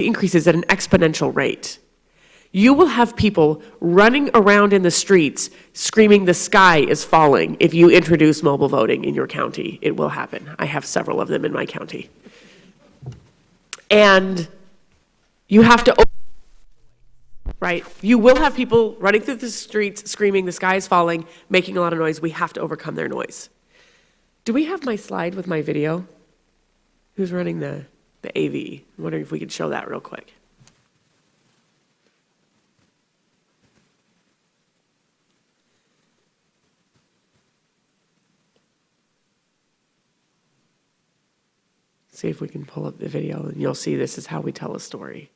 increases at an exponential rate. You will have people running around in the streets screaming the sky is falling if you introduce mobile voting in your county. It will happen. I have several of them in my county. And you have to, right? You will have people running through the streets screaming the sky is falling, making a lot of noise. We have to overcome their noise. Do we have my slide with my video? Who's running the AV? I'm wondering if we could show that real quick. See if we can pull up the video, and you'll see this is how we tell a story.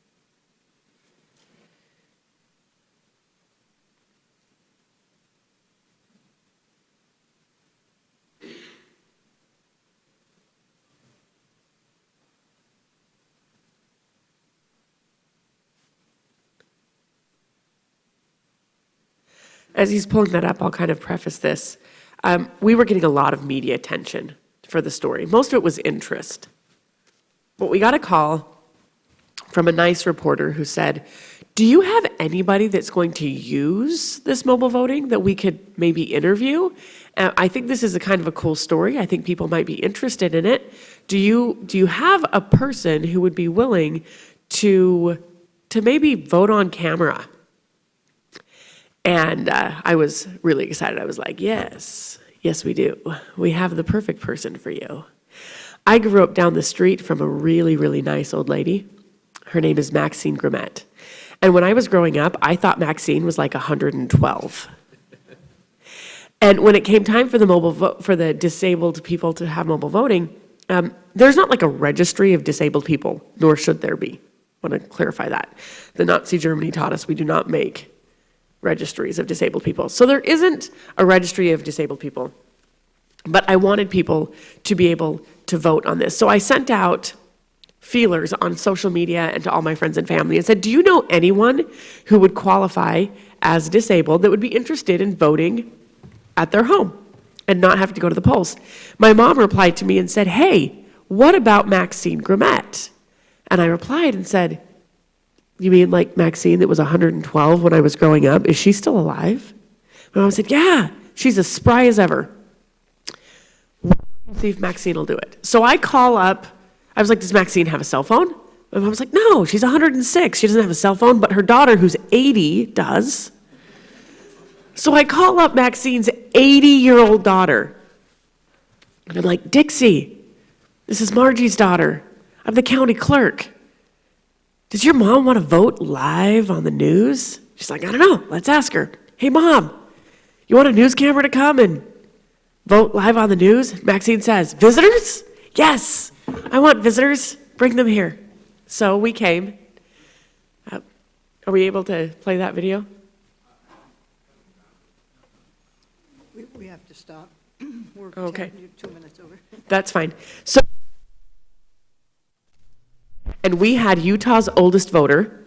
As he's pulling that up, I'll kind of preface this. We were getting a lot of media attention for the story. Most of it was interest. But we got a call from a nice reporter who said, do you have anybody that's going to use this mobile voting that we could maybe interview? I think this is a kind of a cool story. I think people might be interested in it. Do you have a person who would be willing to maybe vote on camera? And I was really excited. I was like, yes, we do. We have the perfect person for you. I grew up down the street from a really, really nice old lady. Her name is Maxine Grimmett. And when I was growing up, I thought Maxine was like 112. And when it came time for the mobile vote, for the disabled people to have mobile voting, there's not like a registry of disabled people, nor should there be. I want to clarify that. The Nazi Germany taught us we do not make registries of disabled people. So there isn't a registry of disabled people. But I wanted people to be able to vote on this. So I sent out feelers on social media and to all my friends and family and said, do you know anyone who would qualify as disabled that would be interested in voting at their home and not have to go to the polls? My mom replied to me and said, hey, what about Maxine Grimmett? And I replied and said, you mean like Maxine that was 112 when I was growing up? Is she still alive? My mom said, yeah, she's as spry as ever. See if Maxine will do it. So I call up, I was like, does Maxine have a cell phone? My mom was like, no, she's 106. She doesn't have a cell phone, but her daughter, who's 80, does. So I call up Maxine's 80-year-old daughter. And I'm like, Dixie, this is Margie's daughter. I'm the county clerk. Does your mom want to vote live on the news? She's like, I don't know. Let's ask her. Hey, Mom, you want a news camera to come and vote live on the news? Maxine says, visitors? Yes, I want visitors. Bring them here. So we came. Are we able to play that video? We have to stop. We're okay. 2 minutes over. That's fine. So, and we had Utah's oldest voter,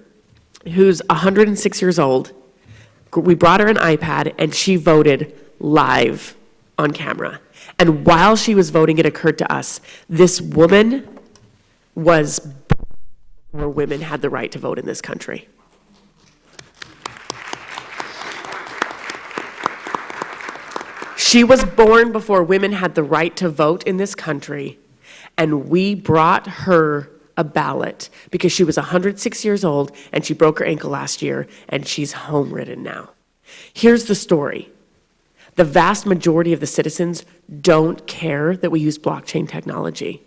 who's 106 years old. We brought her an iPad, and she voted live on camera. And while she was voting, it occurred to us, this woman was before women had the right to vote in this country. She was born before women had the right to vote in this country, and we brought her a ballot because she was 106 years old and she broke her ankle last year and she's home-ridden now. Here's the story. The vast majority of the citizens don't care that we use blockchain technology.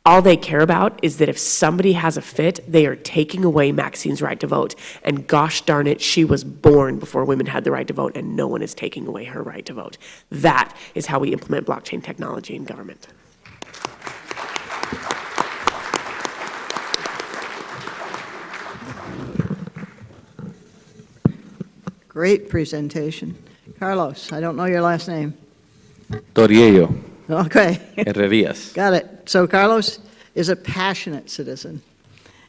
All they care about is that if somebody has a fit, they are taking away Maxine's right to vote. And gosh darn it, she was born before women had the right to vote, and no one is taking away her right to vote. That is how we implement blockchain technology in government. Great presentation. Carlos, I don't know your last name. Toriello. Okay. Herrerías. Got it. So Carlos is a passionate citizen,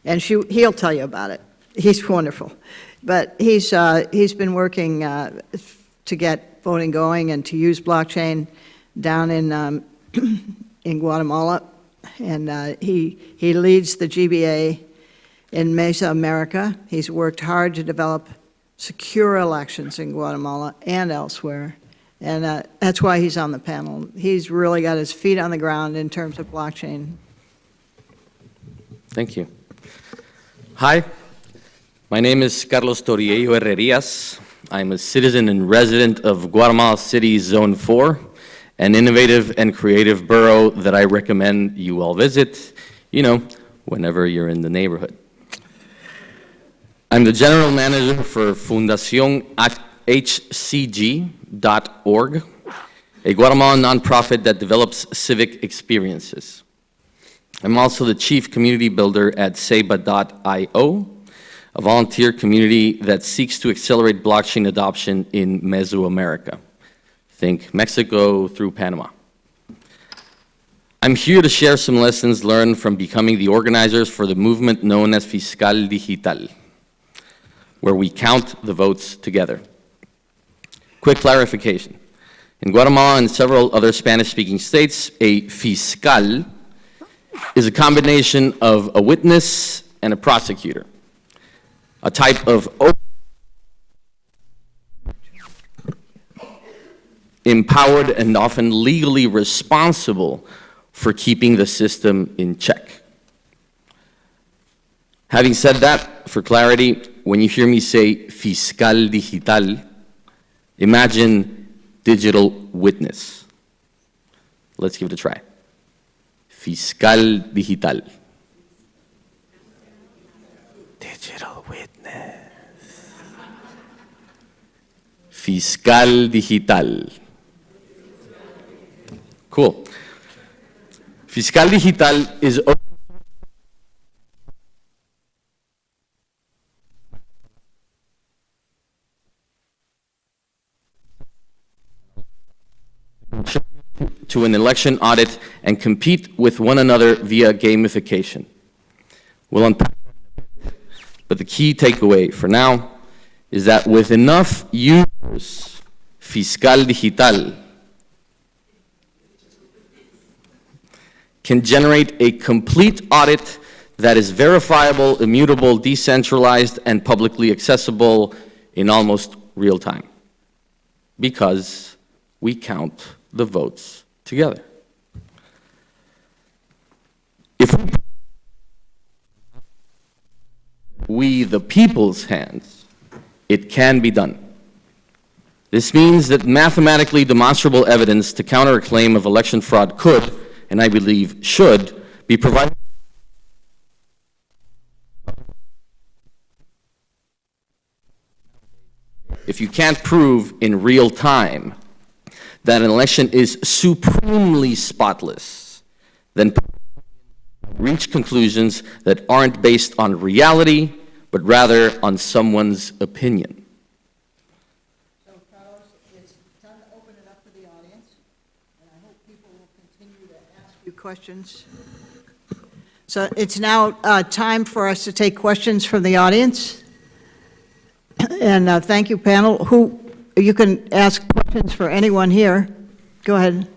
and he'll tell you about it. He's wonderful. But he's been working to get voting going and to use blockchain down in Guatemala, and he leads the GBA in Mesoamerica. He's worked hard to develop secure elections in Guatemala and elsewhere. And that's why he's on the panel. He's really got his feet on the ground in terms of blockchain. Thank you. Hi, my name is Carlos Torriello Herrerias. I'm a citizen and resident of Guatemala City Zone 4, an innovative and creative borough that I recommend you all visit, whenever you're in the neighborhood. I'm the general manager for FundaciónHCG.org, a Guatemalan nonprofit that develops civic experiences. I'm also the chief community builder at Ceiba.io, a volunteer community that seeks to accelerate blockchain adoption in Mesoamerica. Think Mexico through Panama. I'm here to share some lessons learned from becoming the organizers for the movement known as Fiscal Digital, where we count the votes together. Quick clarification. In Guatemala and several other Spanish-speaking states, a fiscal is a combination of a witness and a prosecutor, a type of empowered and often legally responsible for keeping the system in check. Having said that, for clarity, when you hear me say Fiscal Digital, imagine digital witness. Let's give it a try. Fiscal Digital. Digital witness. Fiscal Digital. Cool. Fiscal Digital is to an election audit and compete with one another via gamification. We'll unpack, but the key takeaway for now is that with enough users, Fiscal Digital can generate a complete audit that is verifiable, immutable, decentralized, and publicly accessible in almost real time, because we count the votes together. If we, the people's hands, it can be done. This means that mathematically demonstrable evidence to counter a claim of election fraud could, and I believe should, be provided. If you can't prove in real time that an election is supremely spotless, then reach conclusions that aren't based on reality, but rather on someone's opinion. So, Carlos, it's time to open it up to the audience, and I hope people will continue to ask you questions. So it's now time for us to take questions from the audience. And thank you, panel. You can ask questions for anyone here. Go ahead.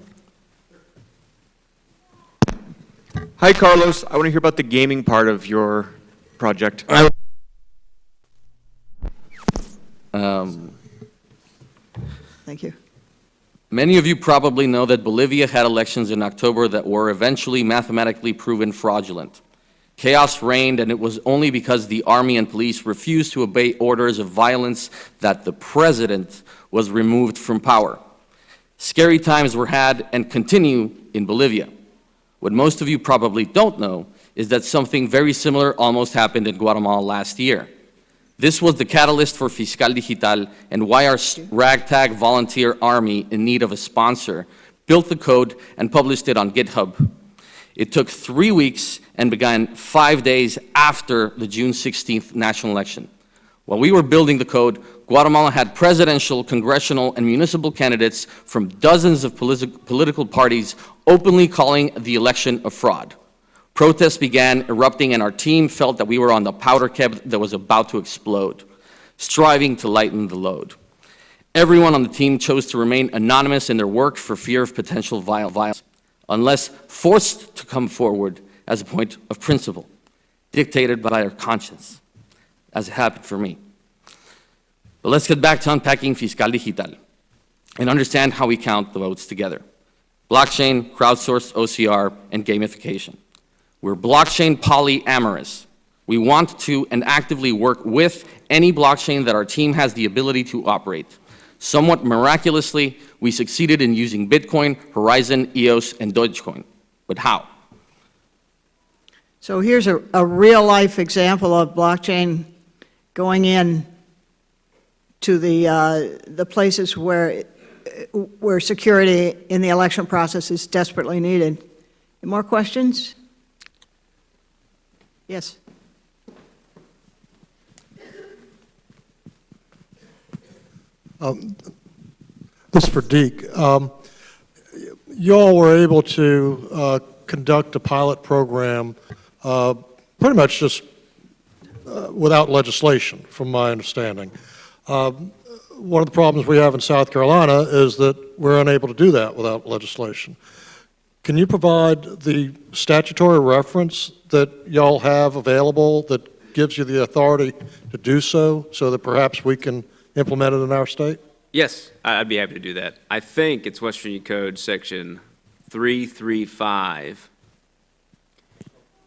Hi, Carlos. I want to hear about the gaming part of your project. Thank you. Many of you probably know that Bolivia had elections in October that were eventually mathematically proven fraudulent. Chaos reigned, and it was only because the army and police refused to obey orders of violence that the president was removed from power. Scary times were had and continue in Bolivia. What most of you probably don't know is that something very similar almost happened in Guatemala last year. This was the catalyst for Fiscal Digital and why our ragtag volunteer army in need of a sponsor built the code and published it on GitHub. It took 3 weeks and began 5 days after the June 16th national election. While we were building the code, Guatemala had presidential, congressional, and municipal candidates from dozens of political parties openly calling the election a fraud. Protests began erupting, and our team felt that we were on the powder keg that was about to explode, striving to lighten the load. Everyone on the team chose to remain anonymous in their work for fear of potential violence, unless forced to come forward as a point of principle. dictated by our conscience, as it happened for me. But let's get back to unpacking Fiscal Digital and understand how we count the votes together. Blockchain, crowdsourced OCR, and gamification. We're blockchain polyamorous. We want to and actively work with any blockchain that our team has the ability to operate. Somewhat miraculously, we succeeded in using Bitcoin, Horizon, EOS, and Dogecoin. But how? So here's a real-life example of blockchain going in to the places where security in the election process is desperately needed. Any more questions? Yes. This is for Deke. You all were able to conduct a pilot program pretty much just without legislation, from my understanding. One of the problems we have in South Carolina is that we're unable to do that without legislation. Can you provide the statutory reference that y'all have available that gives you the authority to do so that perhaps we can implement it in our state? Yes, I'd be happy to do that. I think it's West Virginia Code Section 335.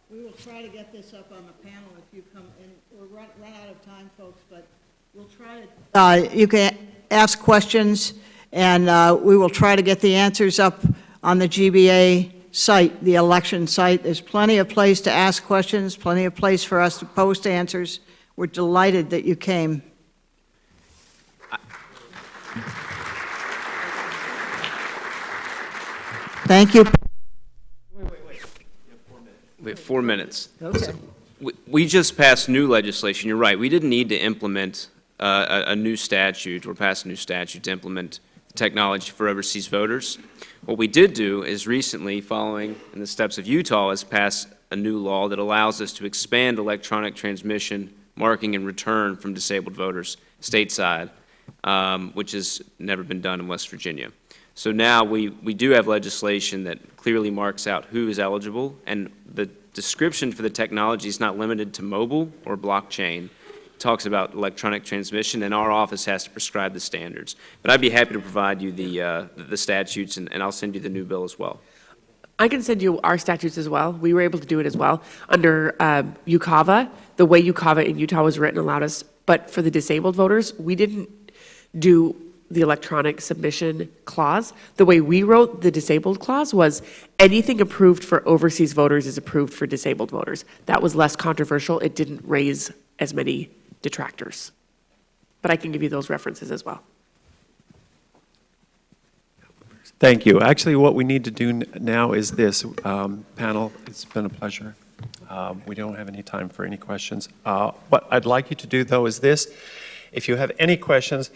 We will try to get this up on the panel if you come, and we're run out of time, folks, but we'll try to. You can ask questions, and we will try to get the answers up on the GBA site, the election site. There's plenty of place to ask questions, plenty of place for us to post answers. We're delighted that you came. Thank you. We have 4 minutes. Okay. We just passed new legislation. You're right. We didn't need to implement a new statute or pass a new statute to implement technology for overseas voters. What we did do is recently, following in the steps of Utah, has passed a new law that allows us to expand electronic transmission, marking, and return from disabled voters stateside, which has never been done in West Virginia. So now we do have legislation that clearly marks out who is eligible, and the description for the technology is not limited to mobile or blockchain. It talks about electronic transmission, and our office has to prescribe the standards. But I'd be happy to provide you the statutes, and I'll send you the new bill as well. I can send you our statutes as well. We were able to do it as well. Under UCAVA, the way UCAVA in Utah was written allowed us, but for the disabled voters, we didn't do the electronic submission clause. The way we wrote the disabled clause was anything approved for overseas voters is approved for disabled voters. That was less controversial. It didn't raise as many detractors. But I can give you those references as well. Thank you. Actually, what we need to do now is this. Panel, it's been a pleasure. We don't have any time for any questions. What I'd like you to do, though, is this. If you have any questions,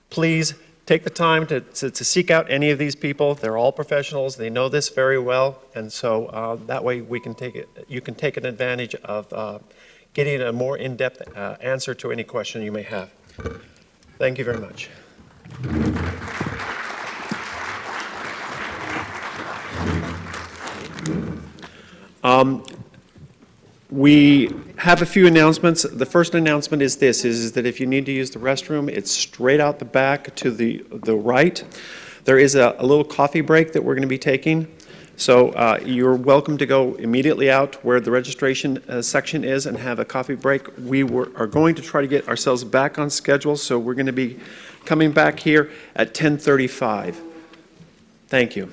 please take the time to seek out any of these people. They're all professionals. They know this very well. And so that way we can you can take an advantage of getting a more in-depth answer to any question you may have. Thank you very much. We have a few announcements. The first announcement is this, is that if you need to use the restroom, it's straight out the back to the right. There is a little coffee break that we're going to be taking. So you're welcome to go immediately out where the registration section is and have a coffee break. We are going to try to get ourselves back on schedule, so we're going to be coming back here at 10:35. Thank you.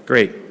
Great.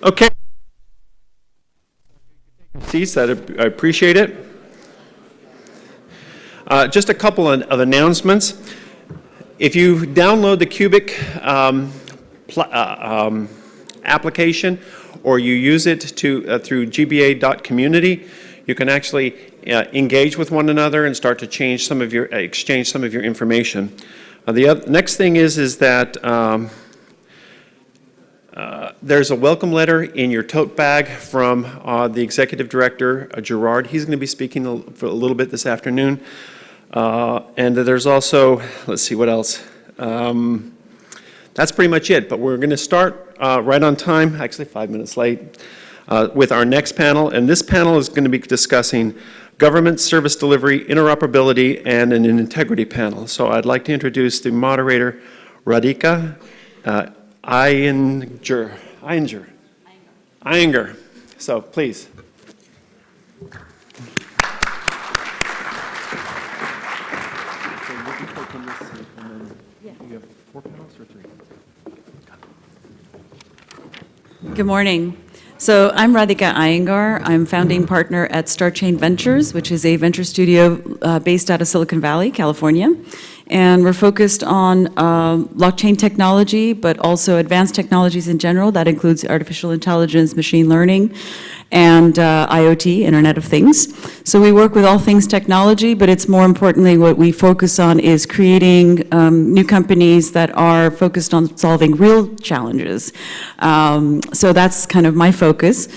Okay. Seats, I appreciate it. Just a couple of announcements. If you download the Cubic application, or you use it through gba.community, you can actually engage with one another and start to exchange some of your information. The next thing is that there's a welcome letter in your tote bag from the executive director, Gerard. He's going to be speaking for a little bit this afternoon. And there's also, let's see, what else? That's pretty much it, but we're going to start right on time, actually 5 minutes late, with our next panel. And this panel is going to be discussing government service delivery, interoperability, and an integrity panel. So I'd like to introduce the moderator, Radhika Iyengar. So please. Good morning. So I'm Radhika Iyengar. I'm founding partner at StarChain Ventures, which is a venture studio based out of Silicon Valley, California. And we're focused on blockchain technology, but also advanced technologies in general. That includes artificial intelligence, machine learning, and IoT, Internet of Things. So we work with all things technology, but it's more importantly what we focus on is creating new companies that are focused on solving real challenges. So that's kind of my focus.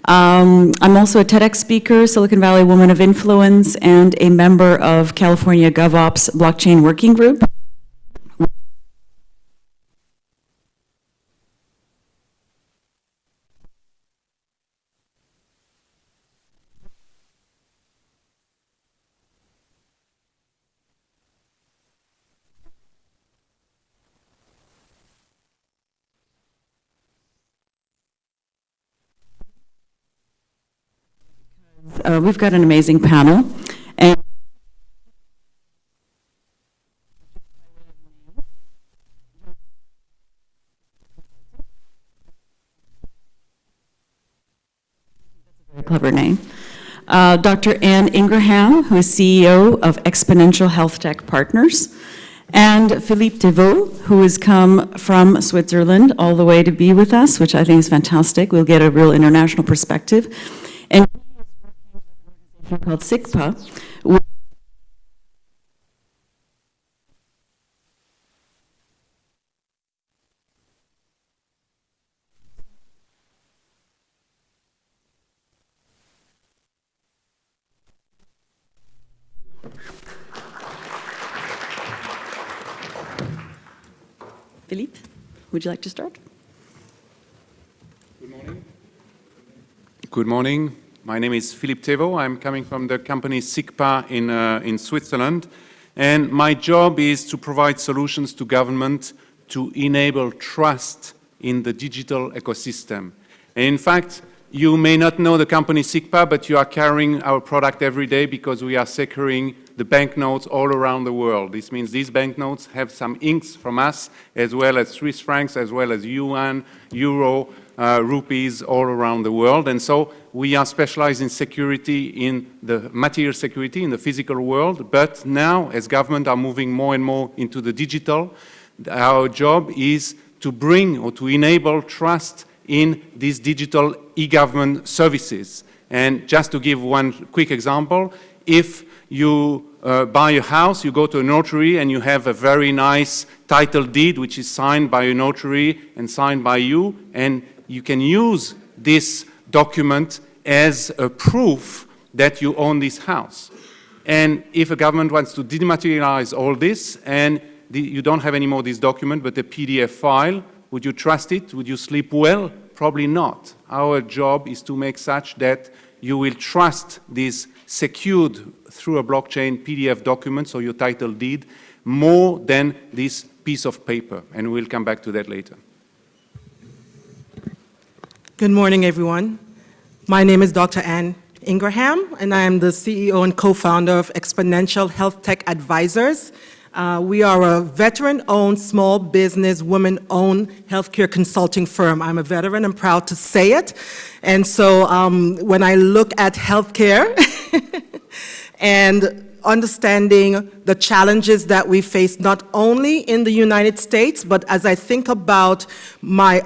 I'm also a TEDx speaker, Silicon Valley Woman of Influence, and a member of California GovOps Blockchain Working Group. We've got an amazing panel. And clever name. Dr. Ann Ingraham, who is CEO of Exponential Health Tech Partners, and Philippe Thévaux, who has come from Switzerland all the way to be with us, which I think is fantastic. We'll get a real international perspective. And called SIGPA. Philippe, would you like to start? Good morning. Good morning. My name is Philippe Thévaux. I'm coming from the company SIGPA in Switzerland. And my job is to provide solutions to government to enable trust in the digital ecosystem. And in fact, you may not know the company SIGPA, but you are carrying our product every day because we are securing the banknotes all around the world. This means these banknotes have some inks from us, as well as Swiss francs, as well as yuan, euro, rupees all around the world. And so we are specialized in security, in the material security, in the physical world. But now, as government are moving more and more into the digital, our job is to bring or to enable trust in these digital e-government services. And just to give one quick example, if you buy a house, you go to a notary and you have a very nice title deed which is signed by a notary and signed by you, and you can use this document as a proof that you own this house. And if a government wants to dematerialize all this and you don't have anymore this document but a PDF file, would you trust it? Would you sleep well? Probably not. Our job is to make such that you will trust this secured through a blockchain PDF document, so your title deed, more than this piece of paper. And we'll come back to that later. Good morning, everyone. My name is Dr. Ann Ingraham, and I am the CEO and co-founder of Exponential Health Tech Advisors. We are a veteran-owned, small business, women-owned healthcare consulting firm. I'm a veteran, I'm proud to say it. And so when I look at healthcare and understanding the challenges that we face not only in the United States, but as I think about my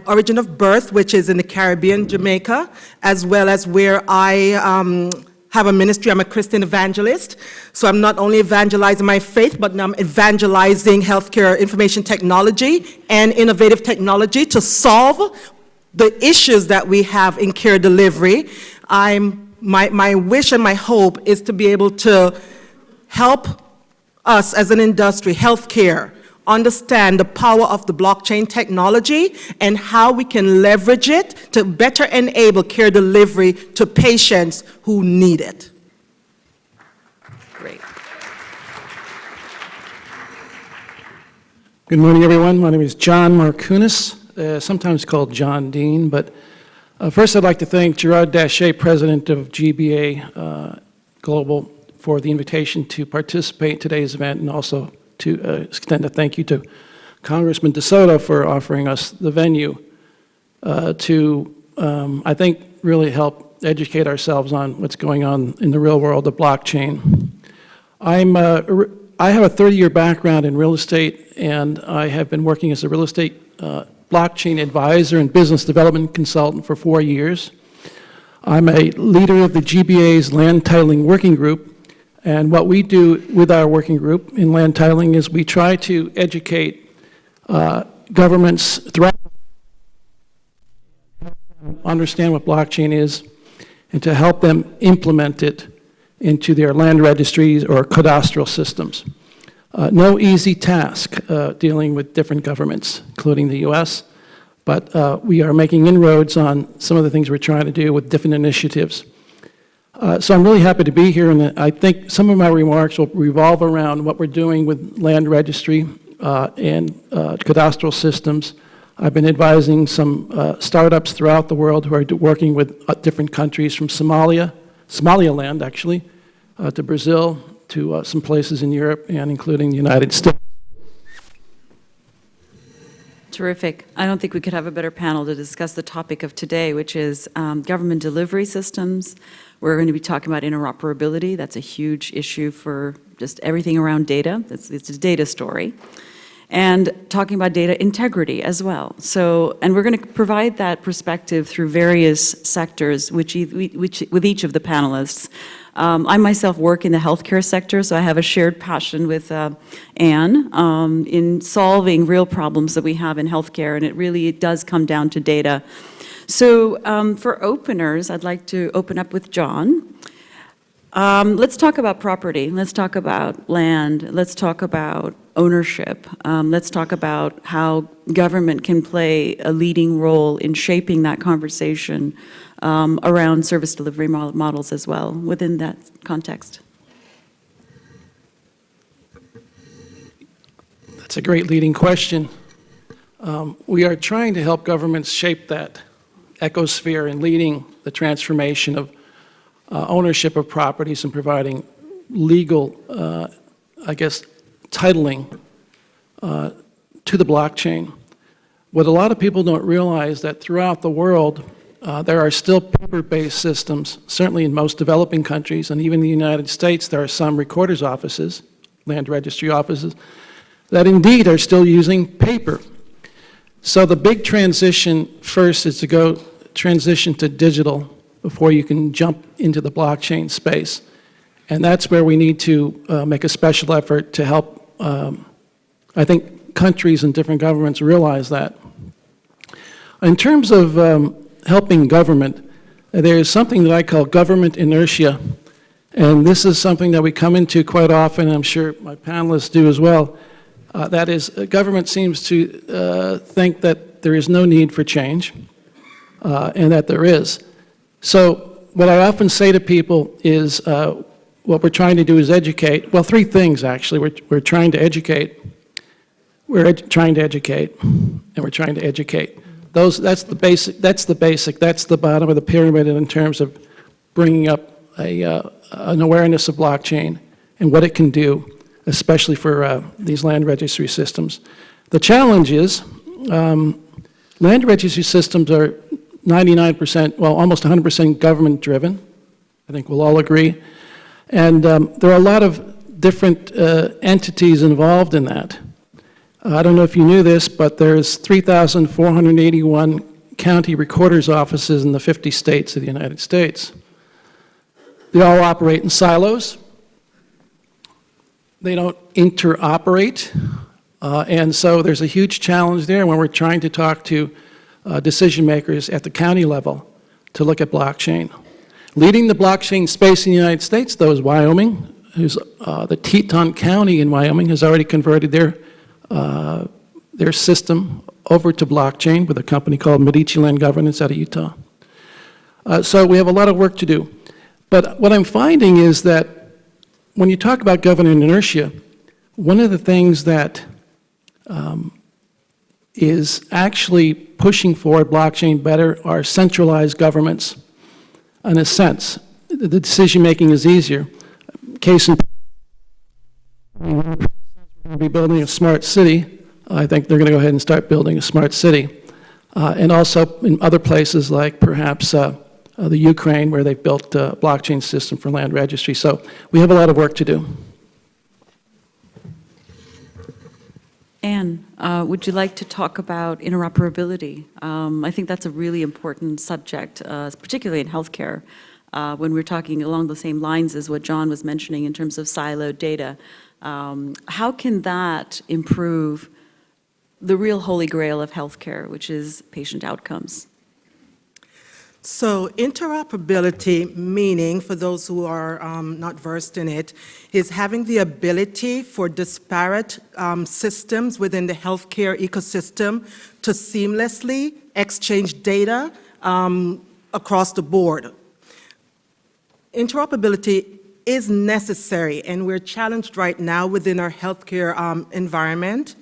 origin of birth, which is in the Caribbean, Jamaica, as well as where I have a ministry. I'm a Christian evangelist. So I'm not only evangelizing my faith, but I'm evangelizing healthcare information technology and innovative technology to solve the issues that we have in care delivery. My wish and my hope is to be able to help us as an industry, healthcare, understand the power of the blockchain technology and how we can leverage it to better enable care delivery to patients who need it. Great. Good morning, everyone. My name is John Markunis, sometimes called John Dean, but first I'd like to thank Gerard Dachet, president of GBA Global, for the invitation to participate in today's event, and also to extend a thank you to Congressman DeSoto for offering us the venue to, I think, really help educate ourselves on what's going on in the real world of blockchain. I have a 30-year background in real estate, and I have been working as a real estate blockchain advisor and business development consultant for 4 years. I'm a leader of the GBA's land titling working group. And what we do with our working group in land titling is we try to educate governments throughout, understand what blockchain is, and to help them implement it into their land registries or cadastral systems. No easy task dealing with different governments, including the US, but we are making inroads on some of the things we're trying to do with different initiatives. So I'm really happy to be here, and I think some of my remarks will revolve around what we're doing with land registry and cadastral systems. I've been advising some startups throughout the world who are working with different countries, from Somaliland actually, to Brazil, to some places in Europe, and including the United States. Terrific. I don't think we could have a better panel to discuss the topic of today, which is government delivery systems. We're going to be talking about interoperability. That's a huge issue for just everything around data. It's a data story. And talking about data integrity as well. So, and we're going to provide that perspective through various sectors, with each of the panelists. I myself work in the healthcare sector, so I have a shared passion with Anne in solving real problems that we have in healthcare, and it does come down to data. So for openers, I'd like to open up with John. Let's talk about property. Let's talk about land. Let's talk about ownership. Let's talk about how government can play a leading role in shaping that conversation around service delivery models as well within that context. That's a great leading question. We are trying to help governments shape that ecosphere and leading the transformation of ownership of properties and providing legal, titling to the blockchain. What a lot of people don't realize that throughout the world, there are still paper-based systems, certainly in most developing countries, and even in the United States, there are some recorders' offices, land registry offices, that indeed are still using paper. So the big transition first is to transition to digital before you can jump into the blockchain space. And that's where we need to make a special effort to help, I think, countries and different governments realize that. In terms of helping government, there is something that I call government inertia. And this is something that we come into quite often, and I'm sure my panelists do as well. That is, government seems to think that there is no need for change, and that there is. So what I often say to people is what we're trying to do is educate. Well, three things, actually. We're trying to educate. We're trying to educate, and we're trying to educate. That's the basic. That's the bottom of the pyramid in terms of bringing up an awareness of blockchain and what it can do, especially for these land registry systems. The challenge is land registry systems are 99%, well, almost 100% government-driven. I think we'll all agree. And there are a lot of different entities involved in that. I don't know if you knew this, but there's 3,481 county recorders' offices in the 50 states of the United States. They all operate in silos. They don't interoperate. And so there's a huge challenge there when we're trying to talk to decision makers at the county level to look at blockchain. Leading the blockchain space in the United States, though, is Wyoming, who's the Teton County in Wyoming has already converted their system over to blockchain with a company called Medici Land Governance out of Utah. So we have a lot of work to do. But what I'm finding is that when you talk about government inertia, one of the things that is actually pushing forward blockchain better are centralized governments. In a sense, the decision-making is easier. Case in point, we're going to be building a smart city. I think they're going to go ahead and start building a smart city. And also in other places like perhaps the Ukraine, where they've built a blockchain system for land registry. So we have a lot of work to do. Anne, would you like to talk about interoperability? I think that's a really important subject, particularly in healthcare, when we're talking along the same lines as what John was mentioning in terms of siloed data. How can that improve the real holy grail of healthcare, which is patient outcomes? So interoperability, meaning, for those who are not versed in it, is having the ability for disparate systems within the healthcare ecosystem to seamlessly exchange data across the board. Interoperability is necessary, and we're challenged right now within our healthcare environment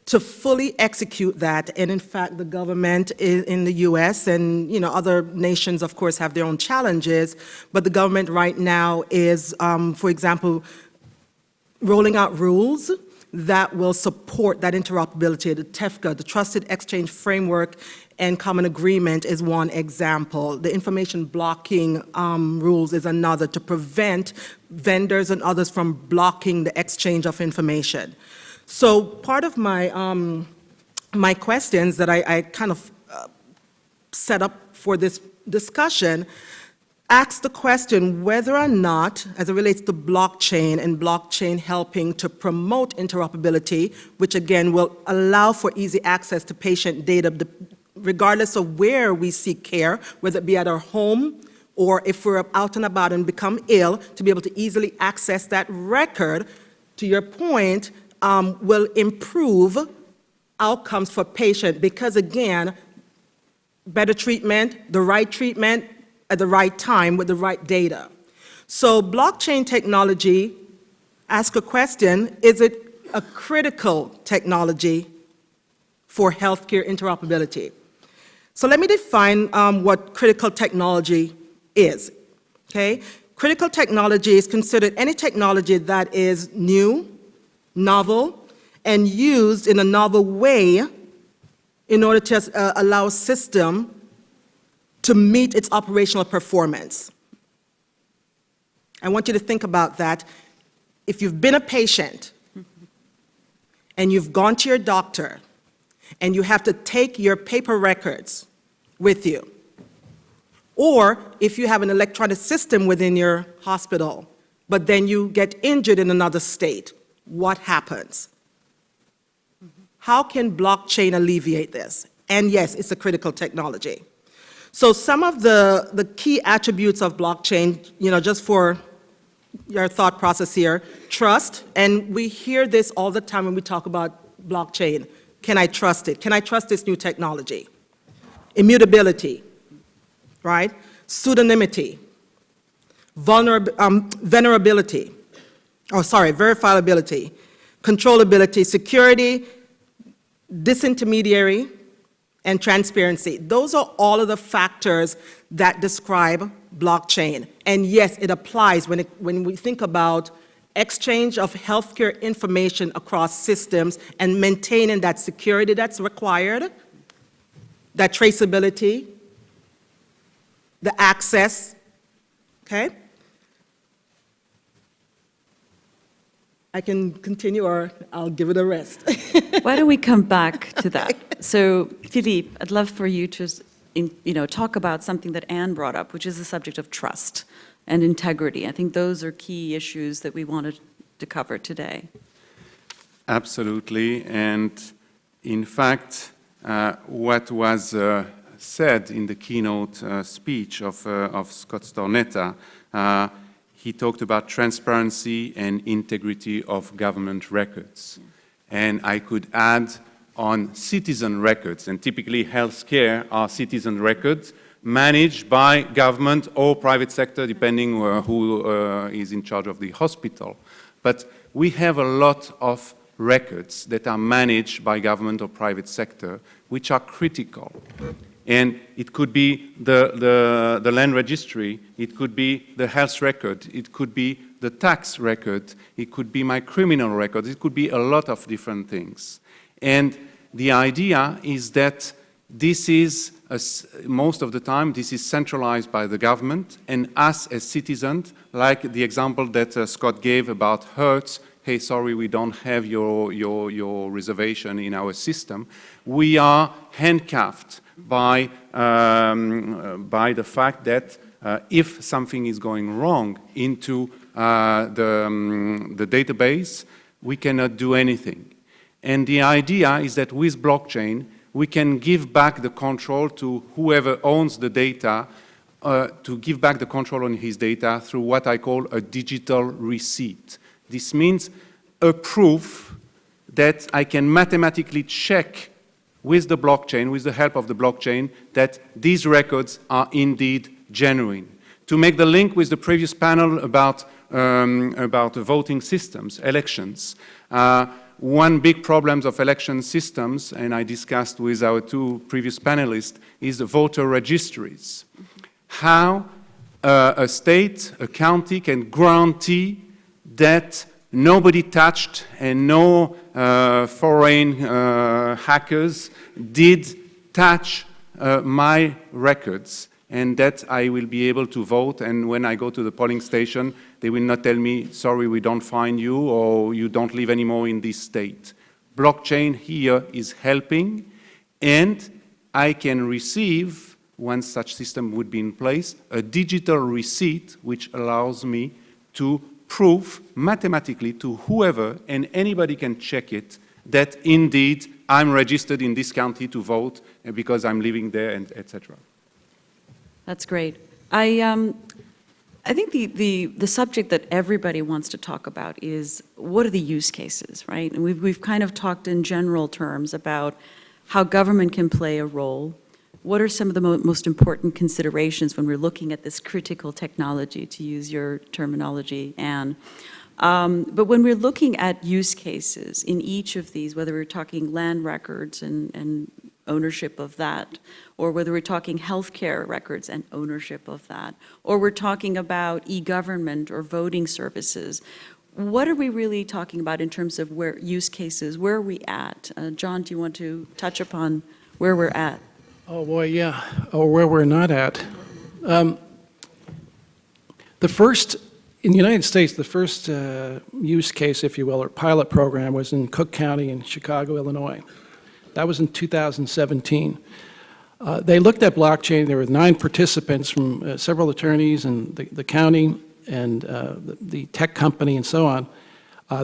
to fully execute that. And in fact, the government in the US and other nations, of course, have their own challenges, but the government right now is, for example, rolling out rules that will support that interoperability. The TEFCA, the Trusted Exchange Framework and Common Agreement, is one example. The information blocking rules is another, to prevent vendors and others from blocking the exchange of information. So part of my, my questions that I kind of set up for this discussion ask the question whether or not, as it relates to blockchain and blockchain helping to promote interoperability, which again will allow for easy access to patient data regardless of where we seek care, whether it be at our home or if we're out and about and become ill, to be able to easily access that record, to your point, will improve outcomes for patient, because again, better treatment, the right treatment at the right time with the right data. So blockchain technology, ask a question, is it a critical technology for healthcare interoperability? So let me define what critical technology is, okay? Critical technology is considered any technology that is new, novel, and used in a novel way in order to allow a system to meet its operational performance. I want you to think about that. If you've been a patient and you've gone to your doctor and you have to take your paper records with you, or if you have an electronic system within your hospital, but then you get injured in another state, what happens? How can blockchain alleviate this? And yes, it's a critical technology. So some of the key attributes of blockchain, just for your thought process here, trust, and we hear this all the time when we talk about blockchain. Can I trust it? Can I trust this new technology? Immutability, right? Pseudonymity, verifiability, controllability, security, disintermediary, and transparency. Those are all of the factors that describe blockchain. And yes, it applies when we think about exchange of healthcare information across systems and maintaining that security that's required, that traceability, the access, okay? I can continue or I'll give it a rest. Why don't we come back to that? So, Philippe, I'd love for you to talk about something that Anne brought up, which is the subject of trust and integrity. I think those are key issues that we wanted to cover today. Absolutely. And in fact, what was said in the keynote speech of Scott Stornetta, he talked about transparency and integrity of government records. And I could add on citizen records, and typically healthcare are citizen records managed by government or private sector, depending who is in charge of the hospital. But we have a lot of records that are managed by government or private sector, which are critical. And it could be the land registry, it could be the health record, it could be the tax record, it could be my criminal record, it could be a lot of different things. And the idea is that this is, most of the time, this is centralized by the government, and us as citizens, like the example that Scott gave about Hertz, hey, sorry, we don't have your reservation in our system, we are handcuffed by the fact that if something is going wrong into the database, we cannot do anything. And the idea is that with blockchain, we can give back the control to whoever owns the data, to give back the control on his data through what I call a digital receipt. This means a proof that I can mathematically check with the blockchain, with the help of the blockchain, that these records are indeed genuine. To make the link with the previous panel about voting systems, elections, one big problem of election systems, and I discussed with our two previous panelists, is the voter registries. How a state, a county can guarantee that nobody touched and no foreign hackers did touch my records, and that I will be able to vote. And when I go to the polling station, they will not tell me, sorry, we don't find you, or you don't live anymore in this state. Blockchain here is helping, and I can receive, once such system would be in place, a digital receipt which allows me to prove mathematically to whoever, and anybody can check it, that indeed I'm registered in this county to vote because I'm living there, and etc. That's great. I think the subject that everybody wants to talk about is what are the use cases, right? And we've kind of talked in general terms about how government can play a role. What are some of the most important considerations when we're looking at this critical technology, to use your terminology, Anne? But when we're looking at use cases in each of these, whether we're talking land records and ownership of that, or whether we're talking healthcare records and ownership of that, or we're talking about e-government or voting services, what are we really talking about in terms of where use cases? Where are we at? John, do you want to touch upon where we're at? Oh, boy, yeah, or where we're not at. In the United States, the first use case, if you will, or pilot program was in Cook County in Chicago, Illinois. That was in 2017. They looked at blockchain. There were 9 participants from several attorneys and the county and the tech company and so on.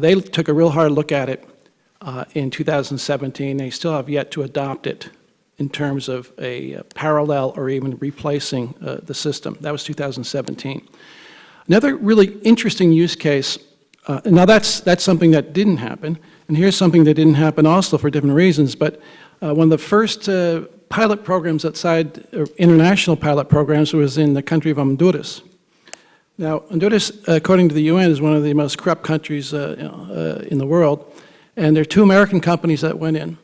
They took a real hard look at it in 2017. They still have yet to adopt it in terms of a parallel or even replacing the system. That was 2017. Another really interesting use case, now that's something that didn't happen, and here's something that didn't happen also for different reasons, but one of the first pilot programs outside, international pilot programs, was in the country of Honduras. Now, Honduras, according to the UN, is one of the most corrupt countries in the world, and there are 2 American companies that went in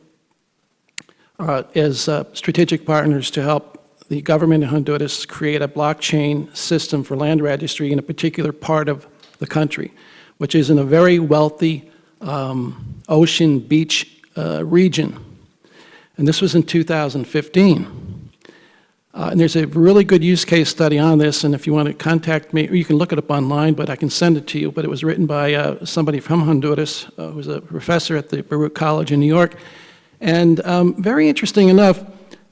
as strategic partners to help the government in Honduras create a blockchain system for land registry in a particular part of the country, which is in a very wealthy ocean beach region. And this was in 2015. And there's a really good use case study on this, and if you want to contact me, or you can look it up online, but I can send it to you. But it was written by somebody from Honduras, who was a professor at the Baruch College in New York. And very interesting enough,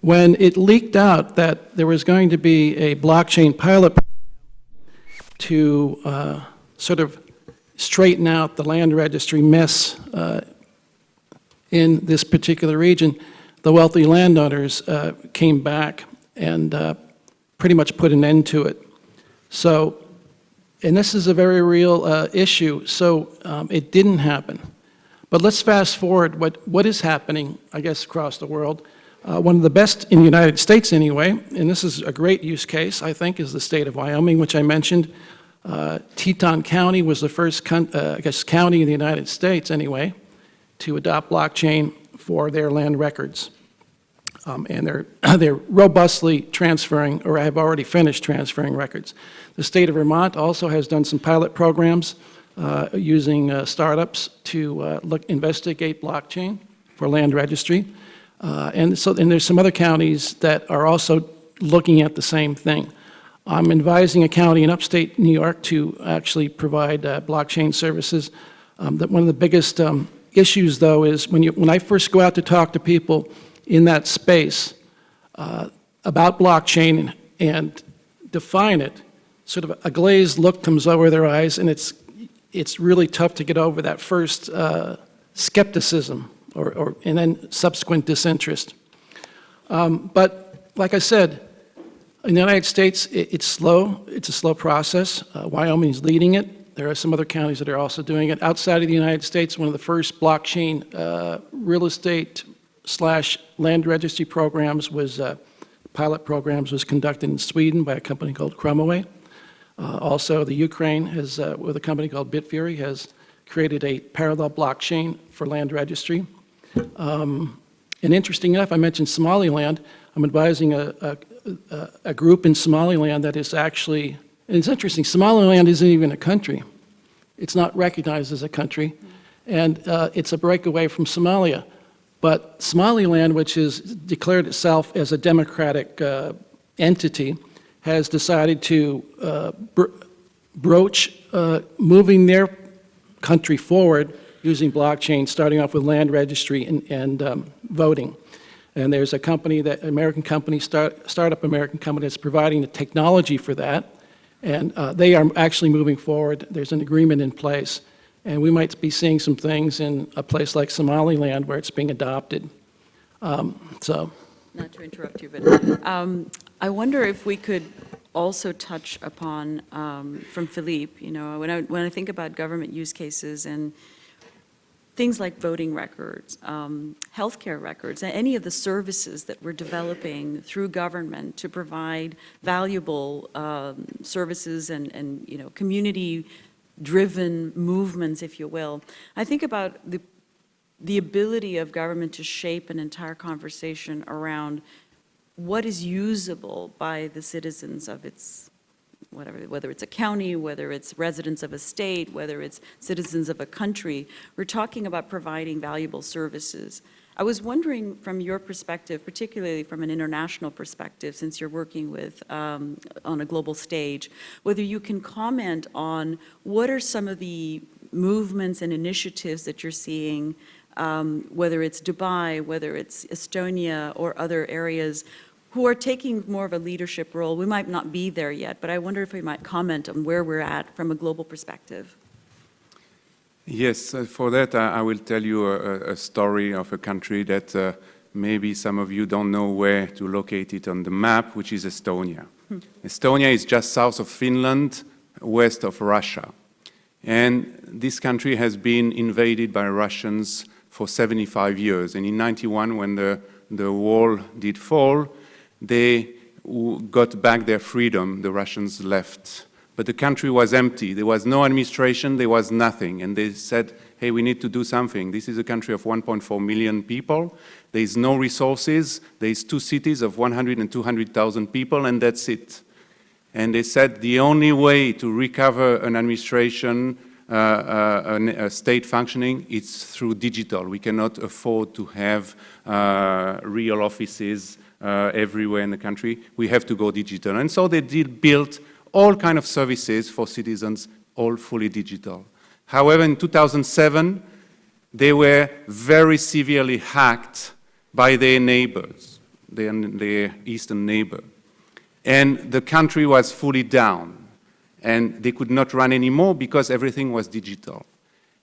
when it leaked out that there was going to be a blockchain pilot to sort of straighten out the land registry mess in this particular region, the wealthy landowners came back and pretty much put an end to it. So, and this is a very real issue, so it didn't happen. But let's fast forward what is happening, I guess, across the world. One of the best in the United States anyway, and this is a great use case, I think, is the state of Wyoming, which I mentioned. Teton County was the first, county in the United States anyway, to adopt blockchain for their land records. And they're robustly transferring, or have already finished transferring records. The state of Vermont also has done some pilot programs using startups to investigate blockchain for land registry. And there's some other counties that are also looking at the same thing. I'm advising a county in upstate New York to actually provide blockchain services. That one of the biggest issues, though, is when I first go out to talk to people in that space about blockchain and define it, sort of a glazed look comes over their eyes, and it's really tough to get over that first skepticism and then subsequent disinterest. But like I said, in the United States, it's slow. It's a slow process. Wyoming's leading it. There are some other counties that are also doing it. Outside of the United States, one of the first blockchain real estate / land registry programs pilot programs was conducted in Sweden by a company called Cromaway. Also, the Ukraine has, with a company called Bitfury, has created a parallel blockchain for land registry. And interesting enough, I mentioned Somaliland. I'm advising a group in Somaliland that is actually, and it's interesting, Somaliland isn't even a country. It's not recognized as a country, and it's a breakaway from Somalia. But Somaliland, which has declared itself as a democratic entity, has decided to broach moving their country forward using blockchain, starting off with land registry and voting. And there's a company, American company, startup American company, that's providing the technology for that. And they are actually moving forward. There's an agreement in place. And we might be seeing some things in a place like Somaliland where it's being adopted. Not to interrupt you, but I wonder if we could also touch upon, from Philippe, when I think about government use cases and things like voting records, healthcare records, and any of the services that we're developing through government to provide valuable services and community-driven movements, if you will. I think about the ability of government to shape an entire conversation around what is usable by the citizens of its whether it's a county, whether it's residents of a state, whether it's citizens of a country. We're talking about providing valuable services. I was wondering from your perspective, particularly from an international perspective, since you're working with on a global stage, whether you can comment on what are some of the movements and initiatives that you're seeing, whether it's Dubai, whether it's Estonia or other areas, who are taking more of a leadership role. We might not be there yet, but I wonder if we might comment on where we're at from a global perspective. Yes, for that I will tell you a story of a country that maybe some of you don't know where to locate it on the map, which is Estonia. Estonia is just south of Finland, west of Russia. And this country has been invaded by Russians for 75 years. And in 91, when the wall did fall, they got back their freedom, the Russians left. But the country was empty. There was no administration, there was nothing. And they said, hey, we need to do something. This is a country of 1.4 million people. There is no resources. There is 2 cities of 100 and 200,000 people, and that's it. And they said the only way to recover an administration, a state functioning, it's through digital. We cannot afford to have real offices everywhere in the country. We have to go digital. And so they did build all kinds of services for citizens, all fully digital. However, in 2007, they were very severely hacked by their neighbors, their eastern neighbor. And the country was fully down. And they could not run anymore because everything was digital.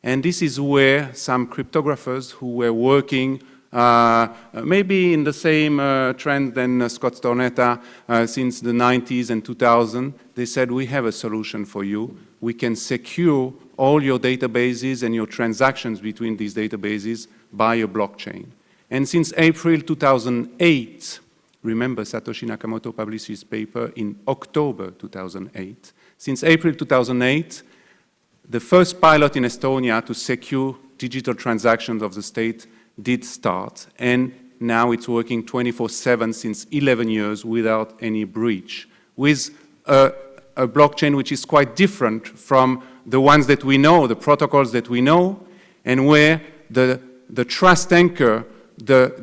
And this is where some cryptographers who were working maybe in the same trend than Scott Stornetta since the 90s and 2000, they said, we have a solution for you. We can secure all your databases and your transactions between these databases by a blockchain. And since April 2008, remember Satoshi Nakamoto published his paper in October 2008. Since April 2008, the first pilot in Estonia to secure digital transactions of the state did start, and now it's working 24/7 since 11 years without any breach, with a blockchain which is quite different from the ones that we know, the protocols that we know, and where the trust anchor, the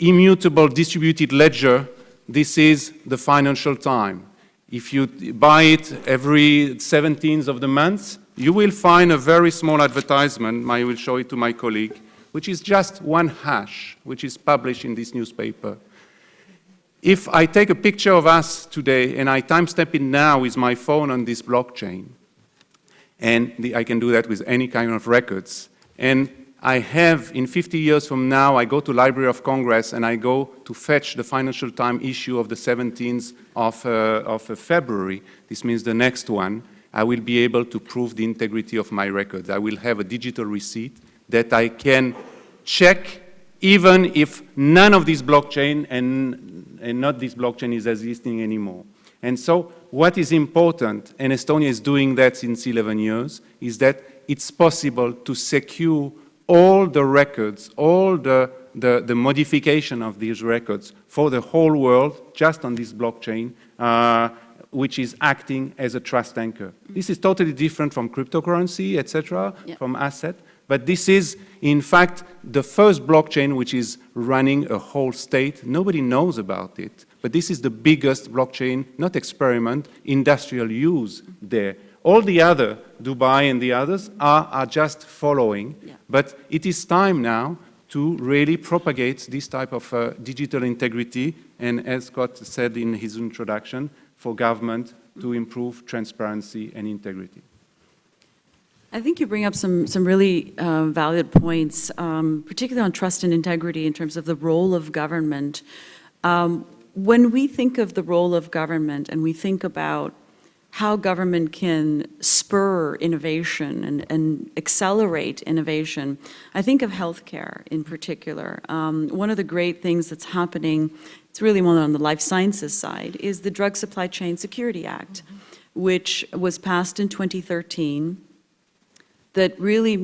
immutable distributed ledger, this is the Financial Times. If you buy it every 17th of the month, you will find a very small advertisement, I will show it to my colleague, which is just one hash, which is published in this newspaper. If I take a picture of us today and I timestamp it now with my phone on this blockchain, and I can do that with any kind of records, and I have, in 50 years from now, I go to Library of Congress and I go to fetch the Financial Times issue of the 17th of February, this means the next one, I will be able to prove the integrity of my records. I will have a digital receipt that I can check even if none of this blockchain and not this blockchain is existing anymore. And so what is important, and Estonia is doing that since 11 years, is that it's possible to secure all the records, all the modification of these records for the whole world just on this blockchain which is acting as a trust anchor. This is totally different from cryptocurrency, etc., from asset. But this is, in fact, the first blockchain which is running a whole state. Nobody knows about it. But this is the biggest blockchain, not experiment, industrial use there. All the other, Dubai and the others, are just following. Yeah. But it is time now to really propagate this type of digital integrity, and as Scott said in his introduction, for government to improve transparency and integrity. I think you bring up some really valid points, particularly on trust and integrity in terms of the role of government. When we think of the role of government and we think about how government can spur innovation and accelerate innovation, I think of healthcare in particular. One of the great things that's happening, it's really more on the life sciences side, is the Drug Supply Chain Security Act, which was passed in 2013, that really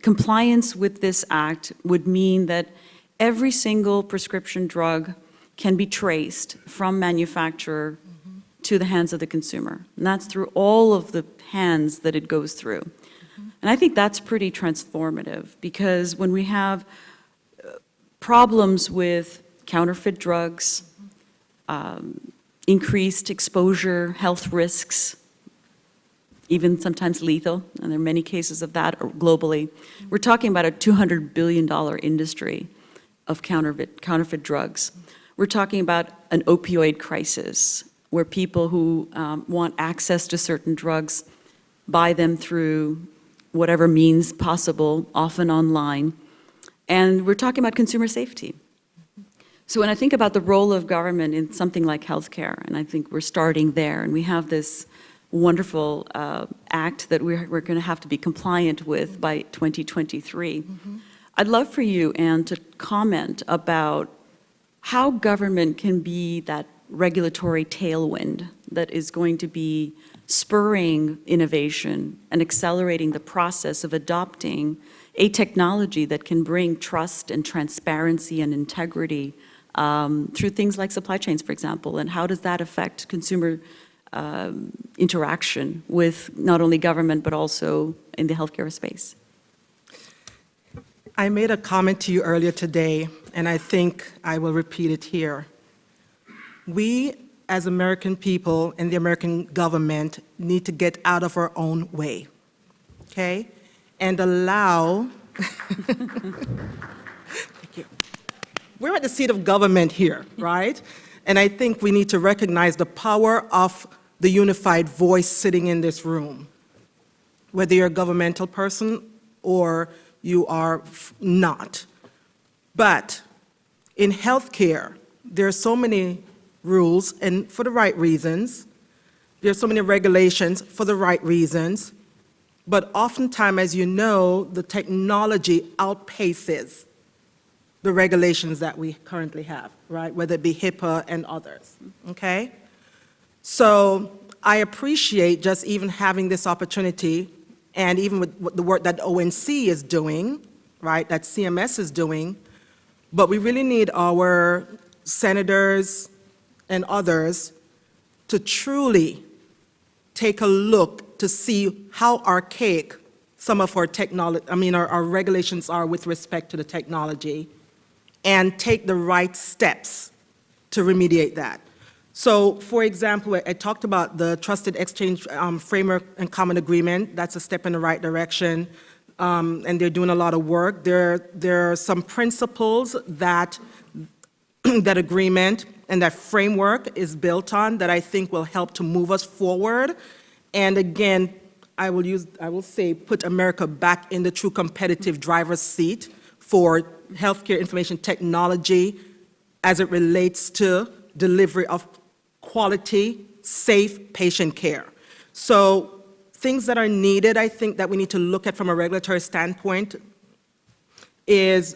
compliance with this act would mean that every single prescription drug can be traced from manufacturer to the hands of the consumer. And that's through all of the hands that it goes through. And I think that's pretty transformative, because when we have problems with counterfeit drugs, increased exposure, health risks, even sometimes lethal, and there are many cases of that globally, we're talking about a $200 billion industry of counterfeit drugs. We're talking about an opioid crisis, where people who want access to certain drugs buy them through whatever means possible, often online. And we're talking about consumer safety. So when I think about the role of government in something like healthcare, and I think we're starting there, and we have this wonderful act that we're going to have to be compliant with by 2023. I'd love for you, Anne, to comment about how government can be that regulatory tailwind that is going to be spurring innovation and accelerating the process of adopting a technology that can bring trust and transparency and integrity through things like supply chains, for example, and how does that affect consumer interaction with not only government but also in the healthcare space? I made a comment to you earlier today, and I think I will repeat it here. We, as American people and the American government, need to get out of our own way, okay? And allow, thank you. We're at the seat of government here, right? And I think we need to recognize the power of the unified voice sitting in this room, whether you're a governmental person or you are not. But in healthcare, there are so many rules, and for the right reasons. There are so many regulations for the right reasons. But oftentimes, as you know, the technology outpaces the regulations that we currently have, right? Whether it be HIPAA and others, okay? So I appreciate just even having this opportunity, and even with the work that ONC is doing, right, that CMS is doing, but we really need our senators and others to truly take a look to see how archaic some of our our regulations are with respect to the technology, and take the right steps to remediate that. So, for example, I talked about the Trusted Exchange Framework and Common Agreement. That's a step in the right direction, and they're doing a lot of work. There are some principles that that agreement and that framework is built on that I think will help to move us forward. And again, I will say, put America back in the true competitive driver's seat for healthcare information technology as it relates to delivery of quality, safe patient care. So things that are needed, I think, that we need to look at from a regulatory standpoint is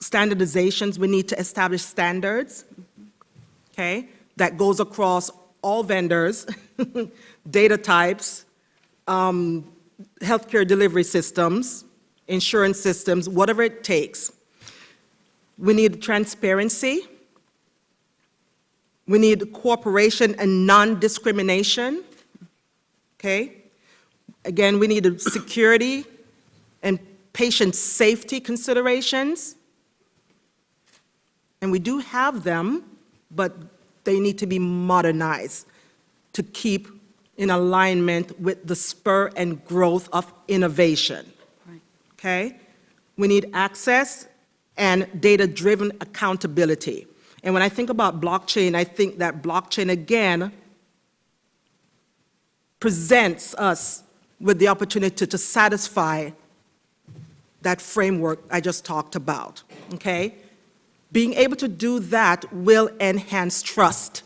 standardizations. We need to establish standards, okay, that goes across all vendors, data types, healthcare delivery systems, insurance systems, whatever it takes. We need transparency. We need cooperation and non-discrimination, okay? Again, we need security and patient safety considerations. And we do have them, but they need to be modernized to keep in alignment with the spur and growth of innovation, okay? We need access and data-driven accountability. And when I think about blockchain, I think that blockchain, again, presents us with the opportunity to satisfy that framework I just talked about, okay? Being able to do that will enhance trust.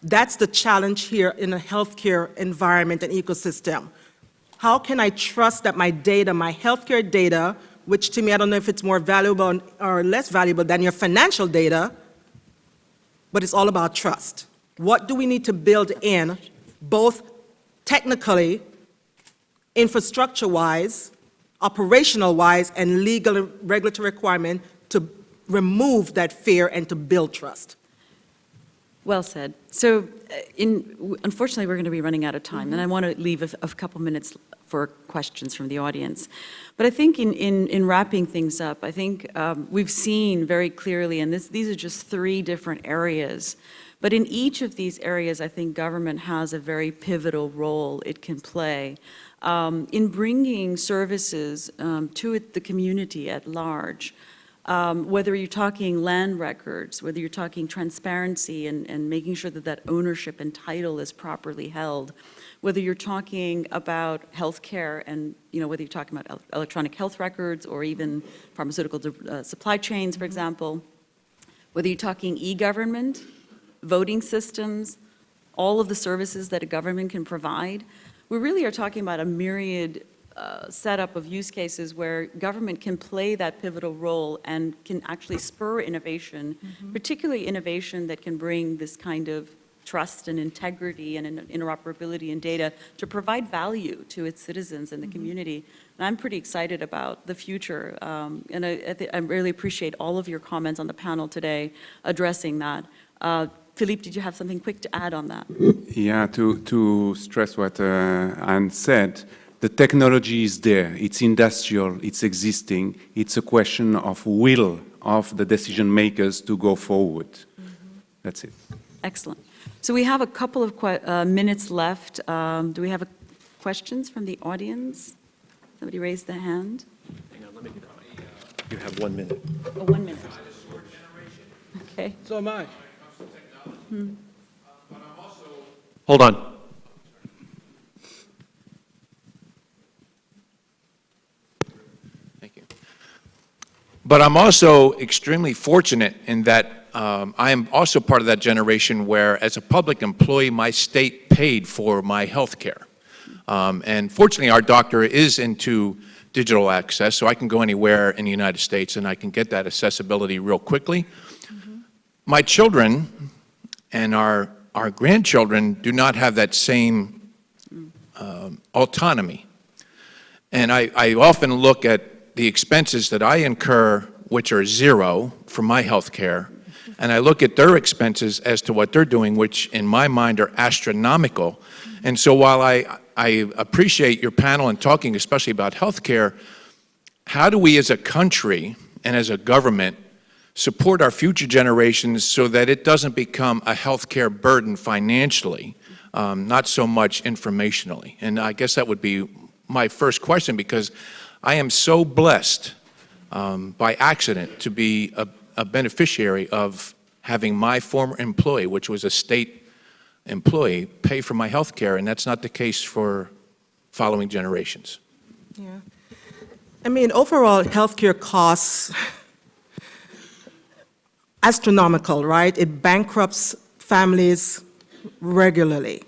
That's the challenge here in a healthcare environment and ecosystem. How can I trust that my data, my healthcare data, which to me, I don't know if it's more valuable or less valuable than your financial data, but it's all about trust. What do we need to build in, both technically, infrastructure-wise, operational-wise, and legal and regulatory requirement to remove that fear and to build trust? Well said. So unfortunately, we're going to be running out of time, and I want to leave a couple minutes for questions from the audience. But I think in wrapping things up, I think we've seen very clearly, and these are just 3 different areas, but in each of these areas, I think government has a very pivotal role it can play in bringing services to the community at large. Whether you're talking land records, whether you're talking transparency and making sure that that ownership and title is properly held, whether you're talking about healthcare and, whether you're talking about electronic health records or even pharmaceutical supply chains, for example, whether you're talking e-government, voting systems, all of the services that a government can provide, we really are talking about a myriad setup of use cases where government can play that pivotal role and can actually spur innovation, particularly innovation that can bring this kind of trust and integrity and interoperability in data to provide value to its citizens and the community. And I'm pretty excited about the future, and I really appreciate all of your comments on the panel today addressing that. Philippe, did you have something quick to add on that? Yeah, to stress what Anne said, the technology is there, it's industrial, it's existing, it's a question of will of the decision makers to go forward. That's it. Excellent. So we have a couple of minutes left. Do we have questions from the audience? Somebody raised their hand. Hang on, let me get you have 1 minute. Oh, 1 minute. Okay. So am I. Hold on. Thank you. But I'm also extremely fortunate in that I am also part of that generation where, as a public employee, my state paid for my health care. And fortunately, our doctor is into digital access, so I can go anywhere in the United States and I can get that accessibility real quickly. My children and our grandchildren do not have that same autonomy. And I often look at the expenses that I incur, which are zero for my health care, and I look at their expenses as to what they're doing, which in my mind are astronomical. And so while I appreciate your panel and talking especially about health care, how do we as a country and as a government support our future generations so that it doesn't become a healthcare burden financially, not so much informationally? And I guess that would be my first question, because I am so blessed by accident to be a beneficiary of having my former employee, which was a state employee, pay for my health care, and that's not the case for following generations. Yeah. I mean, overall, healthcare costs astronomical, right? It bankrupts families regularly.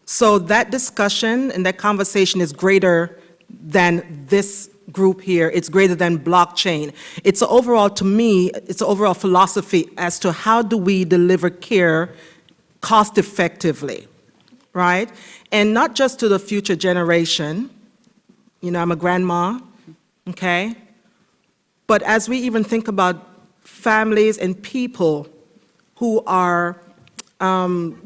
So that discussion and that conversation is greater than this group here. It's greater than blockchain. It's overall, to me, it's an overall philosophy as to how do we deliver care cost effectively, right? And not just to the future generation. I'm a grandma, okay? But as we even think about families and people who are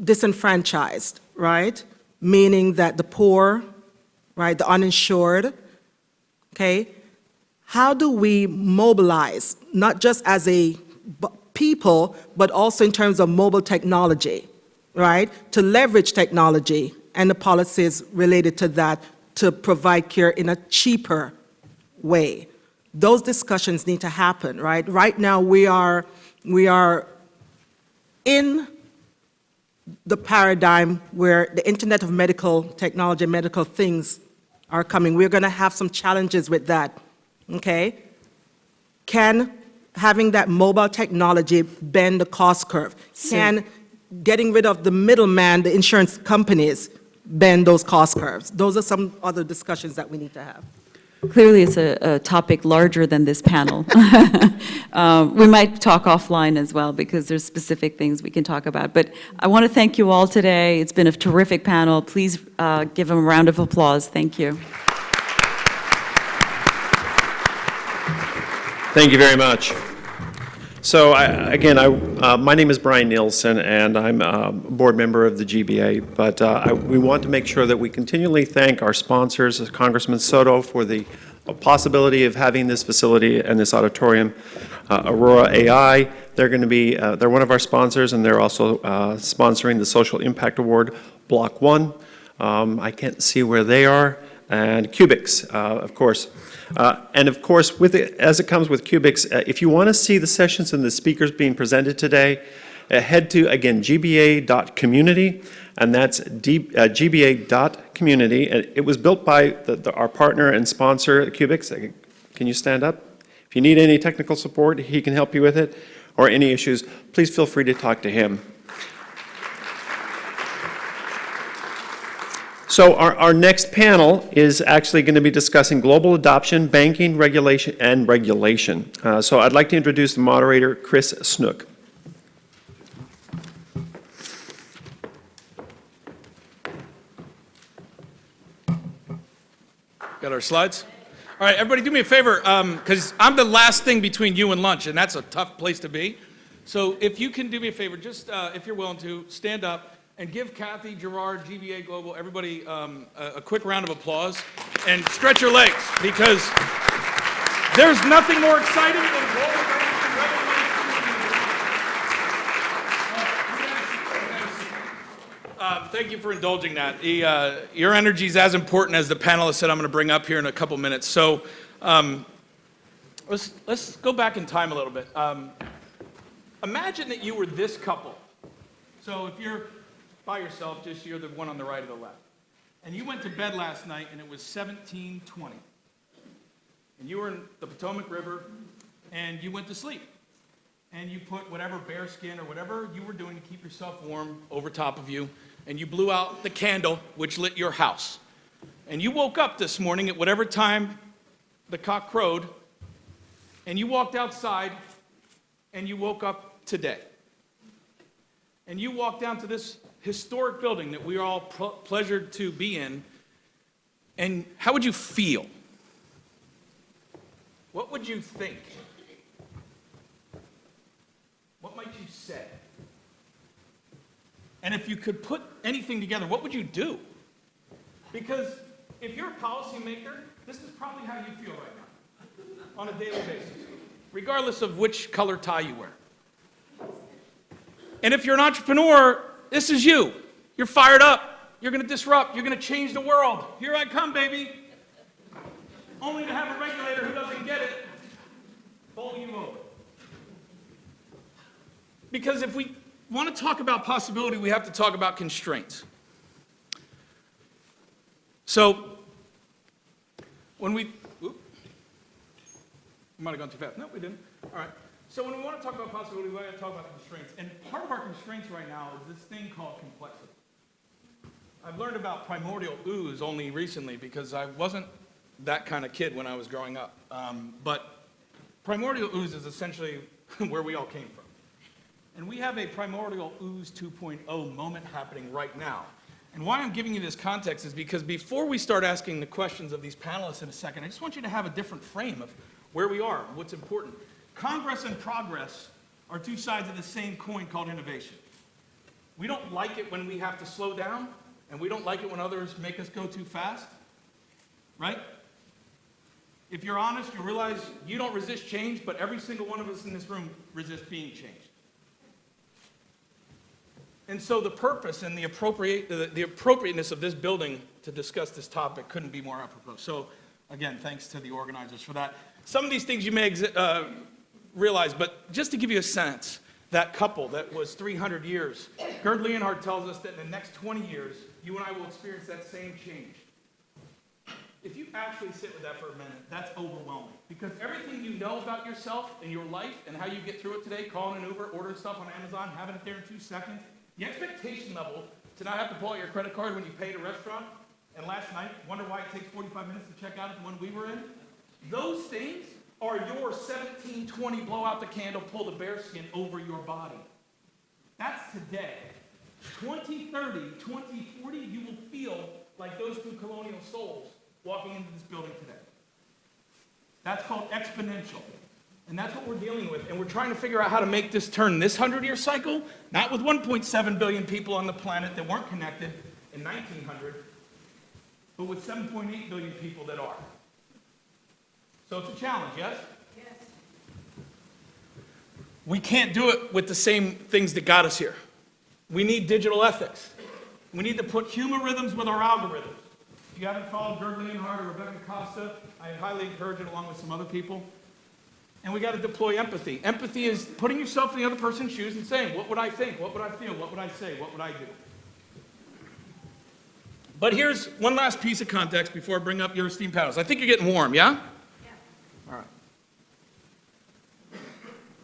disenfranchised, right? Meaning that the poor, right, the uninsured, okay? How do we mobilize, not just as a people, but also in terms of mobile technology, right? To leverage technology and the policies related to that to provide care in a cheaper way. Those discussions need to happen, right? Right now we are in the paradigm where the Internet of medical technology, medical things are coming. We're going to have some challenges with that, okay? Can having that mobile technology bend the cost curve? Can getting rid of the middleman, the insurance companies, bend those cost curves? Those are some other discussions that we need to have. Clearly, it's a topic larger than this panel. We might talk offline as well, because there's specific things we can talk about. But I want to thank you all today. It's been a terrific panel. Please give them a round of applause. Thank you. Thank you very much. So my name is Brian Nielsen, and I'm a board member of the GBA, but we want to make sure that we continually thank our sponsors, Congressman Soto, for the possibility of having this facility and this auditorium. Aurora AI, they're going to be, they're one of our sponsors, and they're also sponsoring the Social Impact Award, Block 1. I can't see where they are. And Cubics, of course. And of course, as it comes with Cubics, if you want to see the sessions and the speakers being presented today, head to, again, gba.community, and that's gba.community. It was built by our partner and sponsor, Cubics. Can you stand up? If you need any technical support, he can help you with it, or any issues, please feel free to talk to him. So our next panel is actually going to be discussing global adoption, banking, regulation, and regulation. So I'd like to introduce the moderator, Chris Snook. Got our slides? All right, everybody do me a favor, because I'm the last thing between you and lunch, and that's a tough place to be. So if you can do me a favor, just if you're willing to, stand up and give Kathy, Gerard, GBA Global, everybody a quick round of applause, and stretch your legs, because there's nothing more exciting than global regulation. Thank you for indulging that. Your energy is as important as the panelists that I'm going to bring up here in a couple minutes. So let's go back in time a little bit. Imagine that you were this couple. So if you're by yourself, just you're the one on the right or the left. And you went to bed last night and it was 1720. And you were in the Potomac River and you went to sleep. And you put whatever bear skin or whatever you were doing to keep yourself warm over top of you, and you blew out the candle which lit your house. And you woke up this morning at whatever time the cock crowed, and you walked outside and you woke up today. And you walked down to this historic building that we are all pleasured to be in, and how would you feel? What would you think? What might you say? And if you could put anything together, what would you do? Because if you're a policymaker, this is probably how you feel right now, on a daily basis, regardless of which color tie you wear. And if you're an entrepreneur, this is you. You're fired up. You're going to disrupt. You're going to change the world. Here I come, baby. Only to have a regulator who doesn't get it bowl you over. Because if we want to talk about possibility, we have to talk about constraints. So when we might have gone too fast. No, we didn't. All right. So when we want to talk about possibility, we have to talk about constraints. And part of our constraints right now is this thing called complexity. I've learned about primordial ooze only recently because I wasn't that kind of kid when I was growing up. But primordial ooze is essentially where we all came from. And we have a primordial ooze 2.0 moment happening right now. And why I'm giving you this context is because before we start asking the questions of these panelists in a second, I just want you to have a different frame of where we are, what's important. Congress and progress are two sides of the same coin called innovation. We don't like it when we have to slow down, and we don't like it when others make us go too fast, right? If you're honest, you realize you don't resist change, but every single one of us in this room resists being changed. And so the purpose and the appropriateness of this building to discuss this topic couldn't be more apropos. So again, thanks to the organizers for that. Some of these things you may realize, but just to give you a sense, that couple that was 300 years, Gerd Leonhard tells us that in the next 20 years, you and I will experience that same change. If you actually sit with that for a minute, that's overwhelming. Because everything you know about yourself and your life and how you get through it today, calling an Uber, ordering stuff on Amazon, having it there in 2 seconds, the expectation level to not have to pull out your credit card when you pay at a restaurant, and last night, wonder why it takes 45 minutes to check out at the one we were in, those things are your 1720 blow out the candle, pull the bearskin over your body. That's today. 2030, 2040, you will feel like those two colonial souls walking into this building today. That's called exponential. And that's what we're dealing with. And we're trying to figure out how to make this turn this 100-year cycle, not with 1.7 billion people on the planet that weren't connected in 1900, but with 7.8 billion people that are. So it's a challenge, yes? Yes. We can't do it with the same things that got us here. We need digital ethics. We need to put human rhythms with our algorithms. If you haven't followed Gerd Leonhard or Rebecca Costa, I highly encourage it along with some other people. And we got to deploy empathy. Empathy is putting yourself in the other person's shoes and saying, what would I think? What would I feel? What would I say? What would I do? But here's one last piece of context before I bring up your esteemed panels. I think you're getting warm, yeah? Yeah. All right.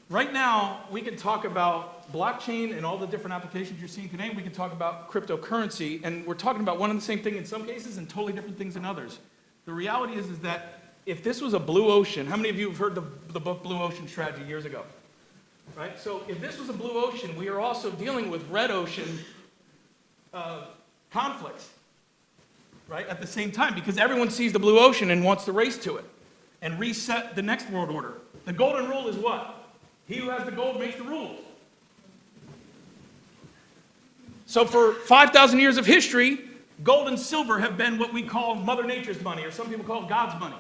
Right now, we can talk about blockchain and all the different applications you're seeing today. We can talk about cryptocurrency, and we're talking about one and the same thing in some cases and totally different things in others. The reality is that if this was a blue ocean, how many of you have heard the book Blue Ocean Strategy years ago? Right? So if this was a blue ocean, we are also dealing with red ocean conflicts, right, at the same time, because everyone sees the blue ocean and wants to race to it and reset the next world order. The golden rule is what? He who has the gold makes the rules. So for 5,000 years of history, gold and silver have been what we call Mother Nature's money, or some people call God's money.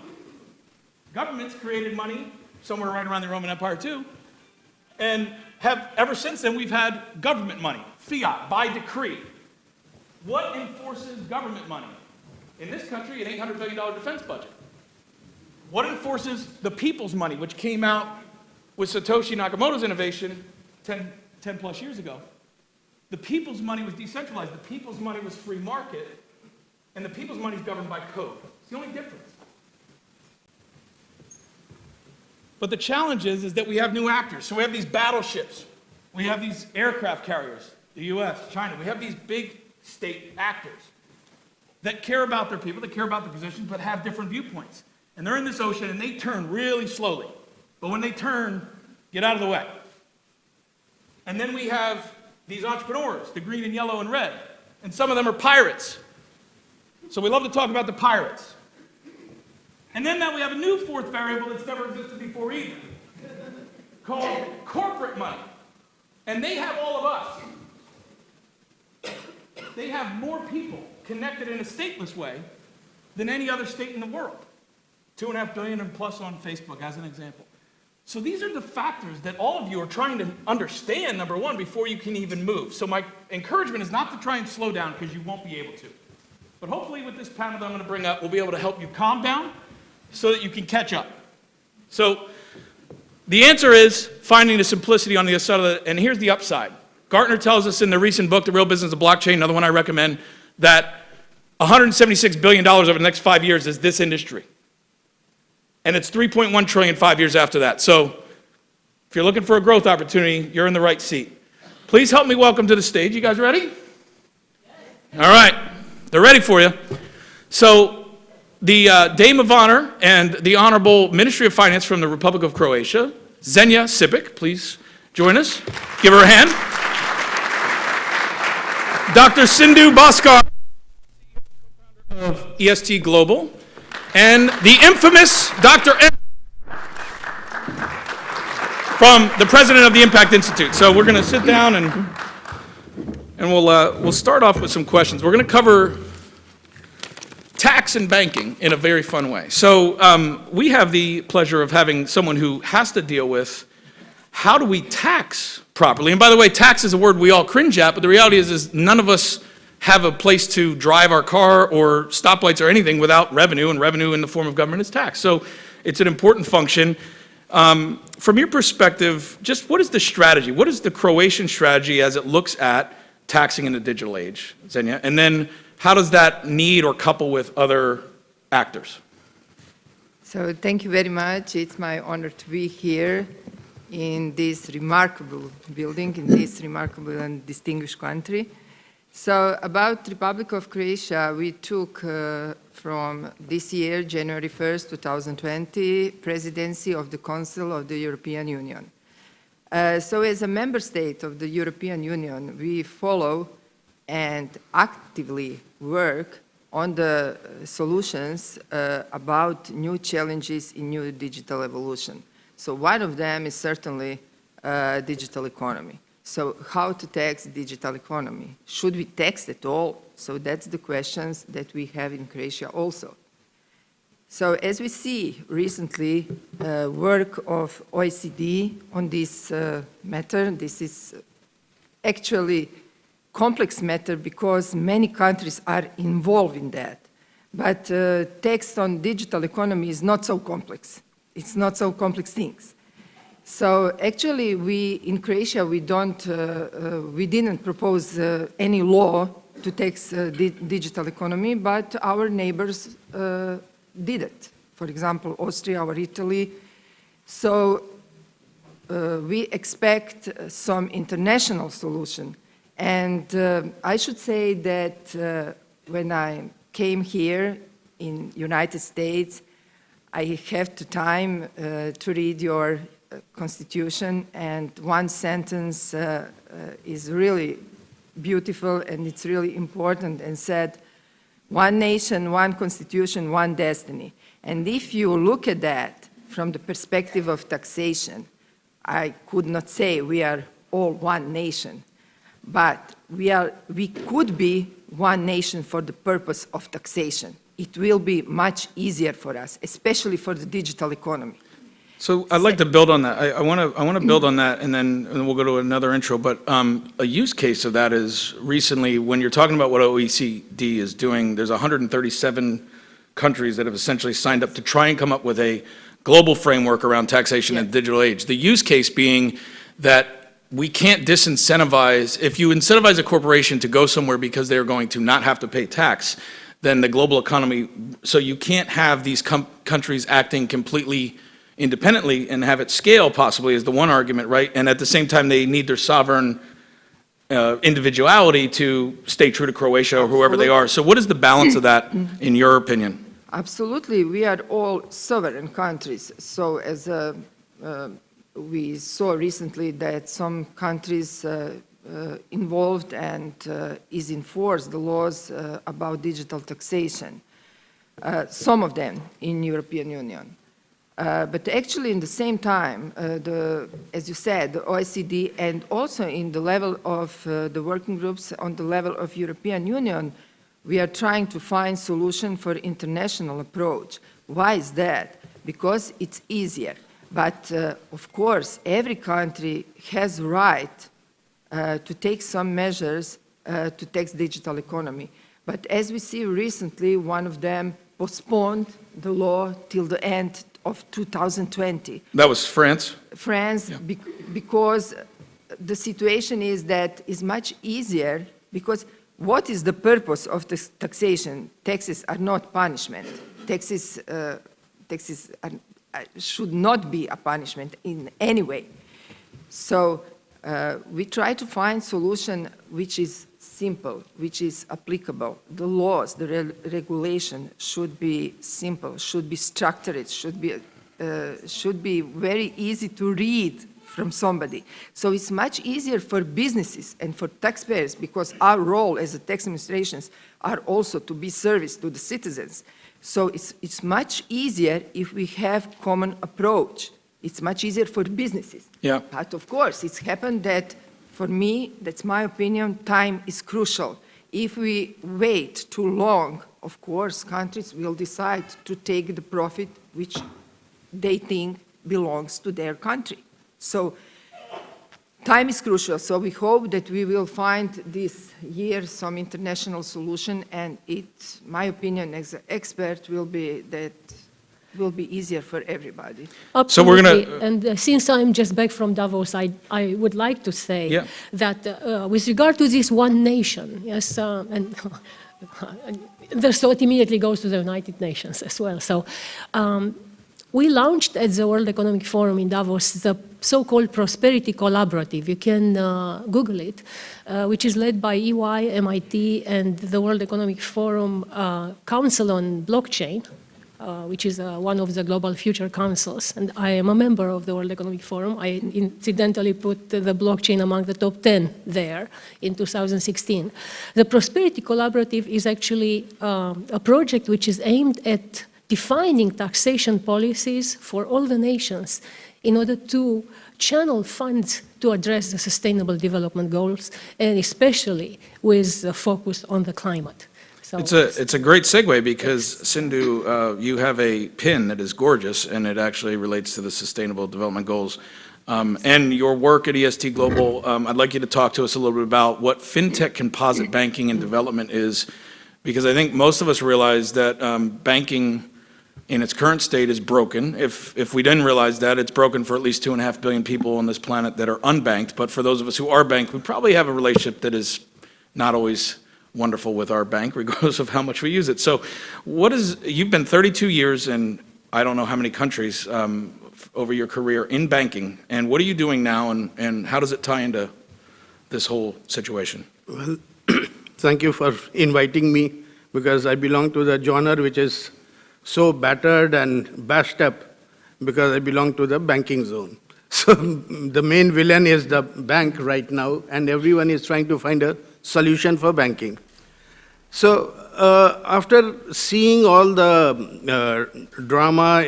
Governments created money, somewhere right around the Roman Empire too, and have ever since then we've had government money, fiat, by decree. What enforces government money? In this country, an $800 billion defense budget. What enforces the people's money, which came out with Satoshi Nakamoto's innovation 10 plus years ago? The people's money was decentralized. The people's money was free market, and the people's money is governed by code. It's the only difference. But the challenge is that we have new actors. So we have these battleships. We have these aircraft carriers, the US, China. We have these big state actors that care about their people, that care about their positions, but have different viewpoints. And they're in this ocean, and they turn really slowly. But when they turn, get out of the way. And then we have these entrepreneurs, the green and yellow and red. And some of them are pirates. So we love to talk about the pirates. And then now we have a new fourth variable that's never existed before either, called corporate money. And they have all of us. They have more people connected in a stateless way than any other state in the world. 2.5 billion and plus on Facebook, as an example. So these are the factors that all of you are trying to understand, number one, before you can even move. So my encouragement is not to try and slow down, because you won't be able to. But hopefully with this panel that I'm going to bring up, we'll be able to help you calm down so that you can catch up. So the answer is finding the simplicity on the other side of it, and here's the upside. Gartner tells us in the recent book, The Real Business of Blockchain, another one I recommend, that $176 billion over the next 5 years is this industry. And it's 3.1 trillion 5 years after that. So if you're looking for a growth opportunity, you're in the right seat. Please help me welcome to the stage. You guys ready? All right. They're ready for you. So the Dame of Honor and the Honorable Ministry of Finance from the Republic of Croatia, Zenja Sipic, please join us. Give her a hand. Dr. Sindhu Bhaskar of EST Global, and the infamous Dr. M from the president of the Impact Institute. So we're going to sit down and and we'll start off with some questions. We're going to cover tax and banking in a very fun way. So we have the pleasure of having someone who has to deal with how do we tax properly. And by the way, tax is a word we all cringe at, but the reality is none of us have a place to drive our car or stoplights or anything without revenue, and revenue in the form of government is tax. So it's an important function. From your perspective, just what is the strategy? What is the Croatian strategy as it looks at taxing in the digital age, Xenia? And then how does that need or couple with other actors? So thank you very much. It's my honor to be here in this remarkable building, in this remarkable and distinguished country. So about Republic of Croatia, we took from this year, January 1st, 2020, presidency of the Council of the European Union. So as a member state of the European Union, we follow and actively work on the solutions about new challenges in new digital evolution. So one of them is certainly digital economy. So how to tax digital economy? Should we tax at all? So that's the questions that we have in Croatia also. So as we see recently, work of OECD on this matter, this is actually complex matter because many countries are involved in that. But tax on digital economy is not so complex. It's not so complex things. So actually, we in Croatia we didn't propose any law to tax digital economy, but our neighbors did it. For example, Austria or Italy. So we expect some international solution. And I should say that when I came here in United States, I have the time to read your Constitution, and one sentence is really beautiful and it's really important and said, one nation, one constitution, one destiny. And if you look at that from the perspective of taxation, I could not say we are all one nation, but we could be one nation for the purpose of taxation. It will be much easier for us, especially for the digital economy. So I'd like to build on that. I want to build on that, and then we'll go to another intro. But a use case of that is recently, when you're talking about what OECD is doing, there's 137 countries that have essentially signed up to try and come up with a global framework around taxation in the digital age. The use case being that we can't disincentivize, if you incentivize a corporation to go somewhere because they're going to not have to pay tax, then the global economy, so you can't have these countries acting completely independently and have it scale possibly is the one argument, right? And at the same time, they need their sovereign individuality to stay true to Croatia or whoever they are. So what is the balance of that, in your opinion? Absolutely. We are all sovereign countries. So as we saw recently that some countries involved and is enforced the laws about digital taxation, some of them in European Union. But actually, in the same time, as you said, the OECD and also in the level of the working groups on the level of European Union, we are trying to find solution for international approach. Why is that? Because it's easier. But of course, every country has right to take some measures to tax digital economy. But as we see recently, one of them postponed the law till the end of 2020. That was France? France, yeah. Because the situation is that it's much easier, because what is the purpose of this taxation? Taxes are not punishment. Taxes should not be a punishment in any way. So we try to find solution which is simple, which is applicable. The laws, the regulation should be simple, should be structured, should be very easy to read from somebody. So it's much easier for businesses and for taxpayers, because our role as a tax administrations are also to be service to the citizens. So it's much easier if we have common approach. It's much easier for businesses. Yeah. But of course, it's happened that for me, that's my opinion, time is crucial. If we wait too long, of course, countries will decide to take the profit which they think belongs to their country. So time is crucial. So we hope that we will find this year some international solution, and it, my opinion as an expert, will be that will be easier for everybody. Absolutely. So we're gonna, and since I'm just back from Davos, I would like to say that with regard to this one nation, yes, and the thought immediately goes to the United Nations as well. So we launched at the World Economic Forum in Davos the so-called Prosperity Collaborative. You can Google it, which is led by EY, MIT, and the World Economic Forum Council on Blockchain, which is one of the global future councils. And I am a member of the World Economic Forum. I incidentally put the blockchain among the top 10 there in 2016. The Prosperity Collaborative is actually a project which is aimed at defining taxation policies for all the nations in order to channel funds to address the sustainable development goals, and especially with a focus on the climate. So it's a great segue because, Sindhu, you have a pin that is gorgeous, and it actually relates to the Sustainable Development Goals. And your work at EST Global, I'd like you to talk to us a little bit about what fintech composite banking and development is, because I think most of us realize that banking in its current state is broken. If we didn't realize that, it's broken for at least 2.5 billion people on this planet that are unbanked. But for those of us who are banked, we probably have a relationship that is not always wonderful with our bank, regardless of how much we use it. So you've been 32 years in I don't know how many countries over your career in banking, and what are you doing now, and how does it tie into this whole situation? Well, thank you for inviting me, because I belong to the genre which is so battered and bashed up, because I belong to the banking zone. So the main villain is the bank right now, and everyone is trying to find a solution for banking. So after seeing all the drama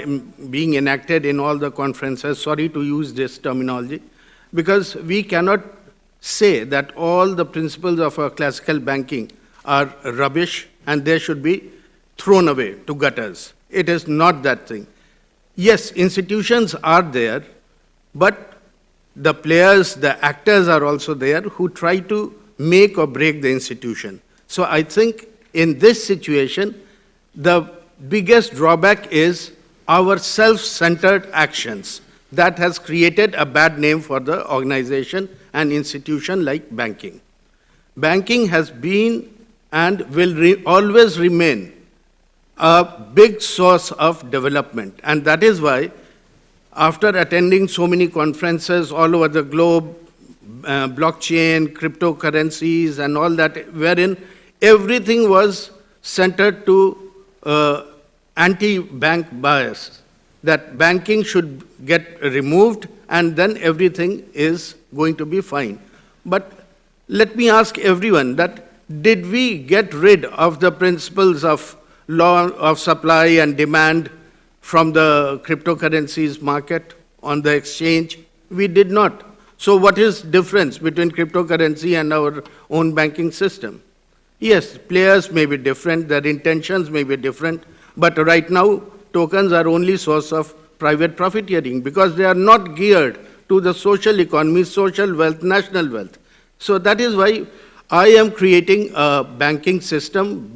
being enacted in all the conferences, sorry to use this terminology, because we cannot say that all the principles of our classical banking are rubbish and they should be thrown away to gutters. It is not that thing. Yes, institutions are there, but the players, the actors are also there who try to make or break the institution. So I think in this situation, the biggest drawback is our self-centered actions. That has created a bad name for the organization and institution like banking. Banking has been and will always remain a big source of development. And that is why, after attending so many conferences all over the globe, blockchain, cryptocurrencies, and all that, wherein everything was centered to anti-bank bias, that banking should get removed and then everything is going to be fine. But let me ask everyone that, did we get rid of the principles of law of supply and demand from the cryptocurrencies market on the exchange? We did not. So what is the difference between cryptocurrency and our own banking system? Yes, players may be different, their intentions may be different, but right now tokens are only source of private profiteering because they are not geared to the social economy, social wealth, national wealth. So that is why I am creating a banking system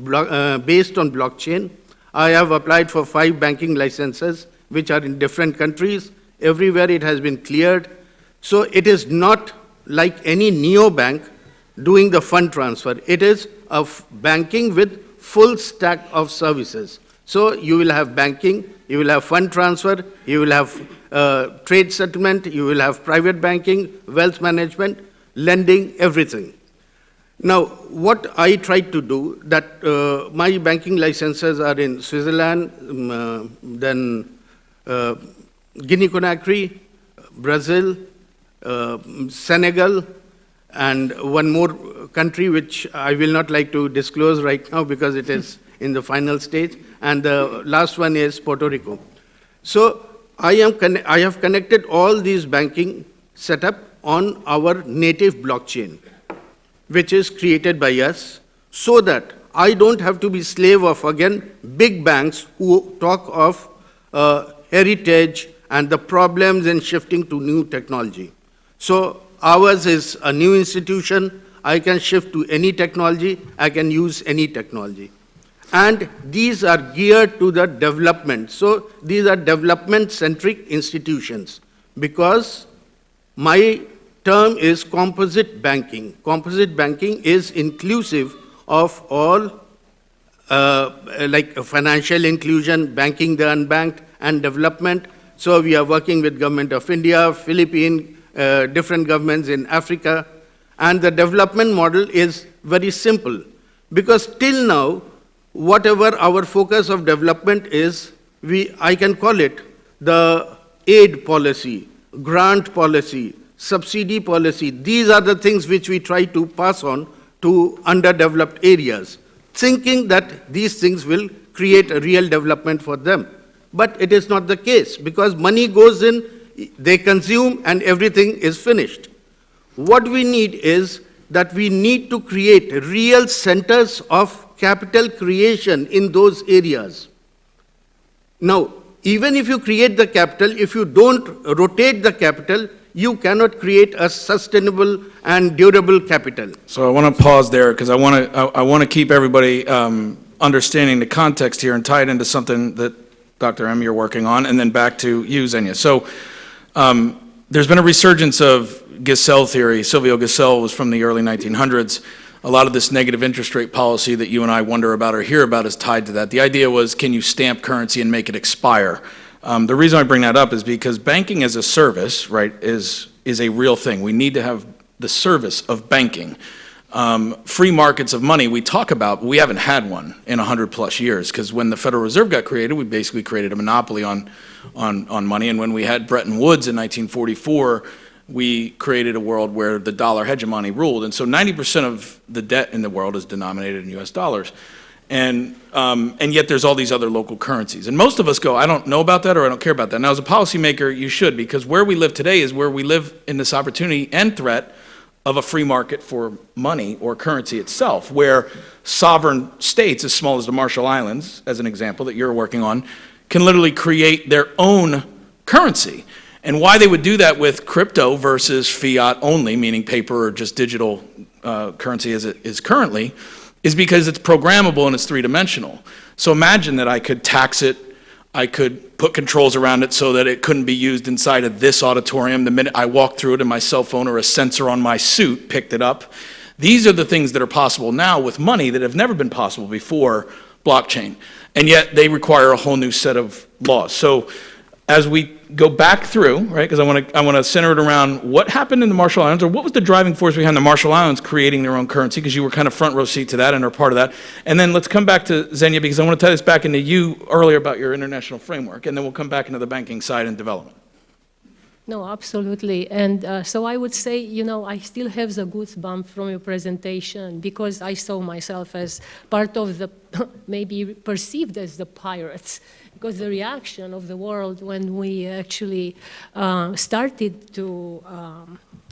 based on blockchain. I have applied for 5 banking licenses, which are in different countries. Everywhere it has been cleared. So it is not like any neobank doing the fund transfer. It is of banking with full stack of services. So you will have banking, you will have fund transfer, you will have trade settlement, you will have private banking, wealth management, lending, everything. Now, what I tried to do, that my banking licenses are in Switzerland, then Guinea-Conakry, Brazil, Senegal, and one more country which I will not like to disclose right now because it is in the final stage, and the last one is Puerto Rico. So I have connected all these banking setup on our native blockchain, which is created by us, so that I don't have to be slave of, again, big banks who talk of heritage and the problems in shifting to new technology. So ours is a new institution. I can shift to any technology. I can use any technology. And these are geared to the development. So these are development-centric institutions, because my term is composite banking. Composite banking is inclusive of all, like financial inclusion, banking the unbanked, and development. So we are working with Government of India, Philippines, different governments in Africa. And the development model is very simple, because till now, whatever our focus of development is, I can call it the aid policy, grant policy, subsidy policy. These are the things which we try to pass on to underdeveloped areas, thinking that these things will create a real development for them. But it is not the case, because money goes in, they consume, and everything is finished. What we need is that we need to create real centers of capital creation in those areas. Now, even if you create the capital, if you don't rotate the capital, you cannot create a sustainable and durable capital. So I want to pause there, because I want to keep everybody understanding the context here and tie it into something that Dr. M, you're working on, and then back to you, Xenia. So there's been a resurgence of Giselle theory. Silvio Giselle was from the early 1900s. A lot of this negative interest rate policy that you and I wonder about or hear about is tied to that. The idea was, can you stamp currency and make it expire? The reason I bring that up is because banking as a service, right, is a real thing. We need to have the service of banking. Free markets of money we talk about, but we haven't had one in 100+ years, because when the Federal Reserve got created, we basically created a monopoly on money. And when we had Bretton Woods in 1944, we created a world where the dollar hegemony ruled. And so 90% of the debt in the world is denominated in US dollars. And yet there's all these other local currencies. And most of us go, I don't know about that, or I don't care about that. Now, as a policymaker, you should, because where we live today is where we live in this opportunity and threat of a free market for money or currency itself, where sovereign states, as small as the Marshall Islands, as an example that you're working on, can literally create their own currency. And why they would do that with crypto versus fiat only, meaning paper or just digital currency as it is currently, is because it's programmable and it's three-dimensional. So imagine that I could tax it, I could put controls around it so that it couldn't be used inside of this auditorium the minute I walked through it and my cell phone or a sensor on my suit picked it up. These are the things that are possible now with money that have never been possible before blockchain. And yet they require a whole new set of laws. So as we go back through, right, because I want to center it around what happened in the Marshall Islands, or what was the driving force behind the Marshall Islands creating their own currency, because you were kind of front row seat to that and are part of that. And then let's come back to Xenia, because I want to tie this back into you earlier about your international framework, and then we'll come back into the banking side and development. No, absolutely. And so I would say, you know, I still have the goosebump from your presentation, because I saw myself as part of the, maybe perceived as the pirates, because the reaction of the world when we actually started to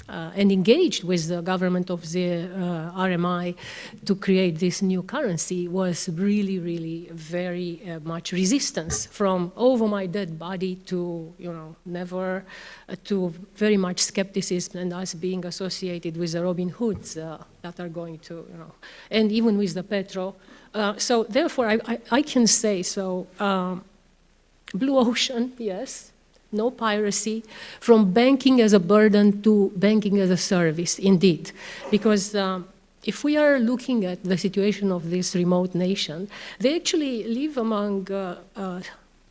and engaged with the government of the RMI to create this new currency was really, really very much resistance, from over my dead body to, you know, never, to very much skepticism, and us being associated with the Robin Hoods that are going to, you know, and even with the Petro. So therefore, I can say, so blue ocean, yes. No piracy, from banking as a burden to banking as a service, indeed. Because if we are looking at the situation of this remote nation, they actually live among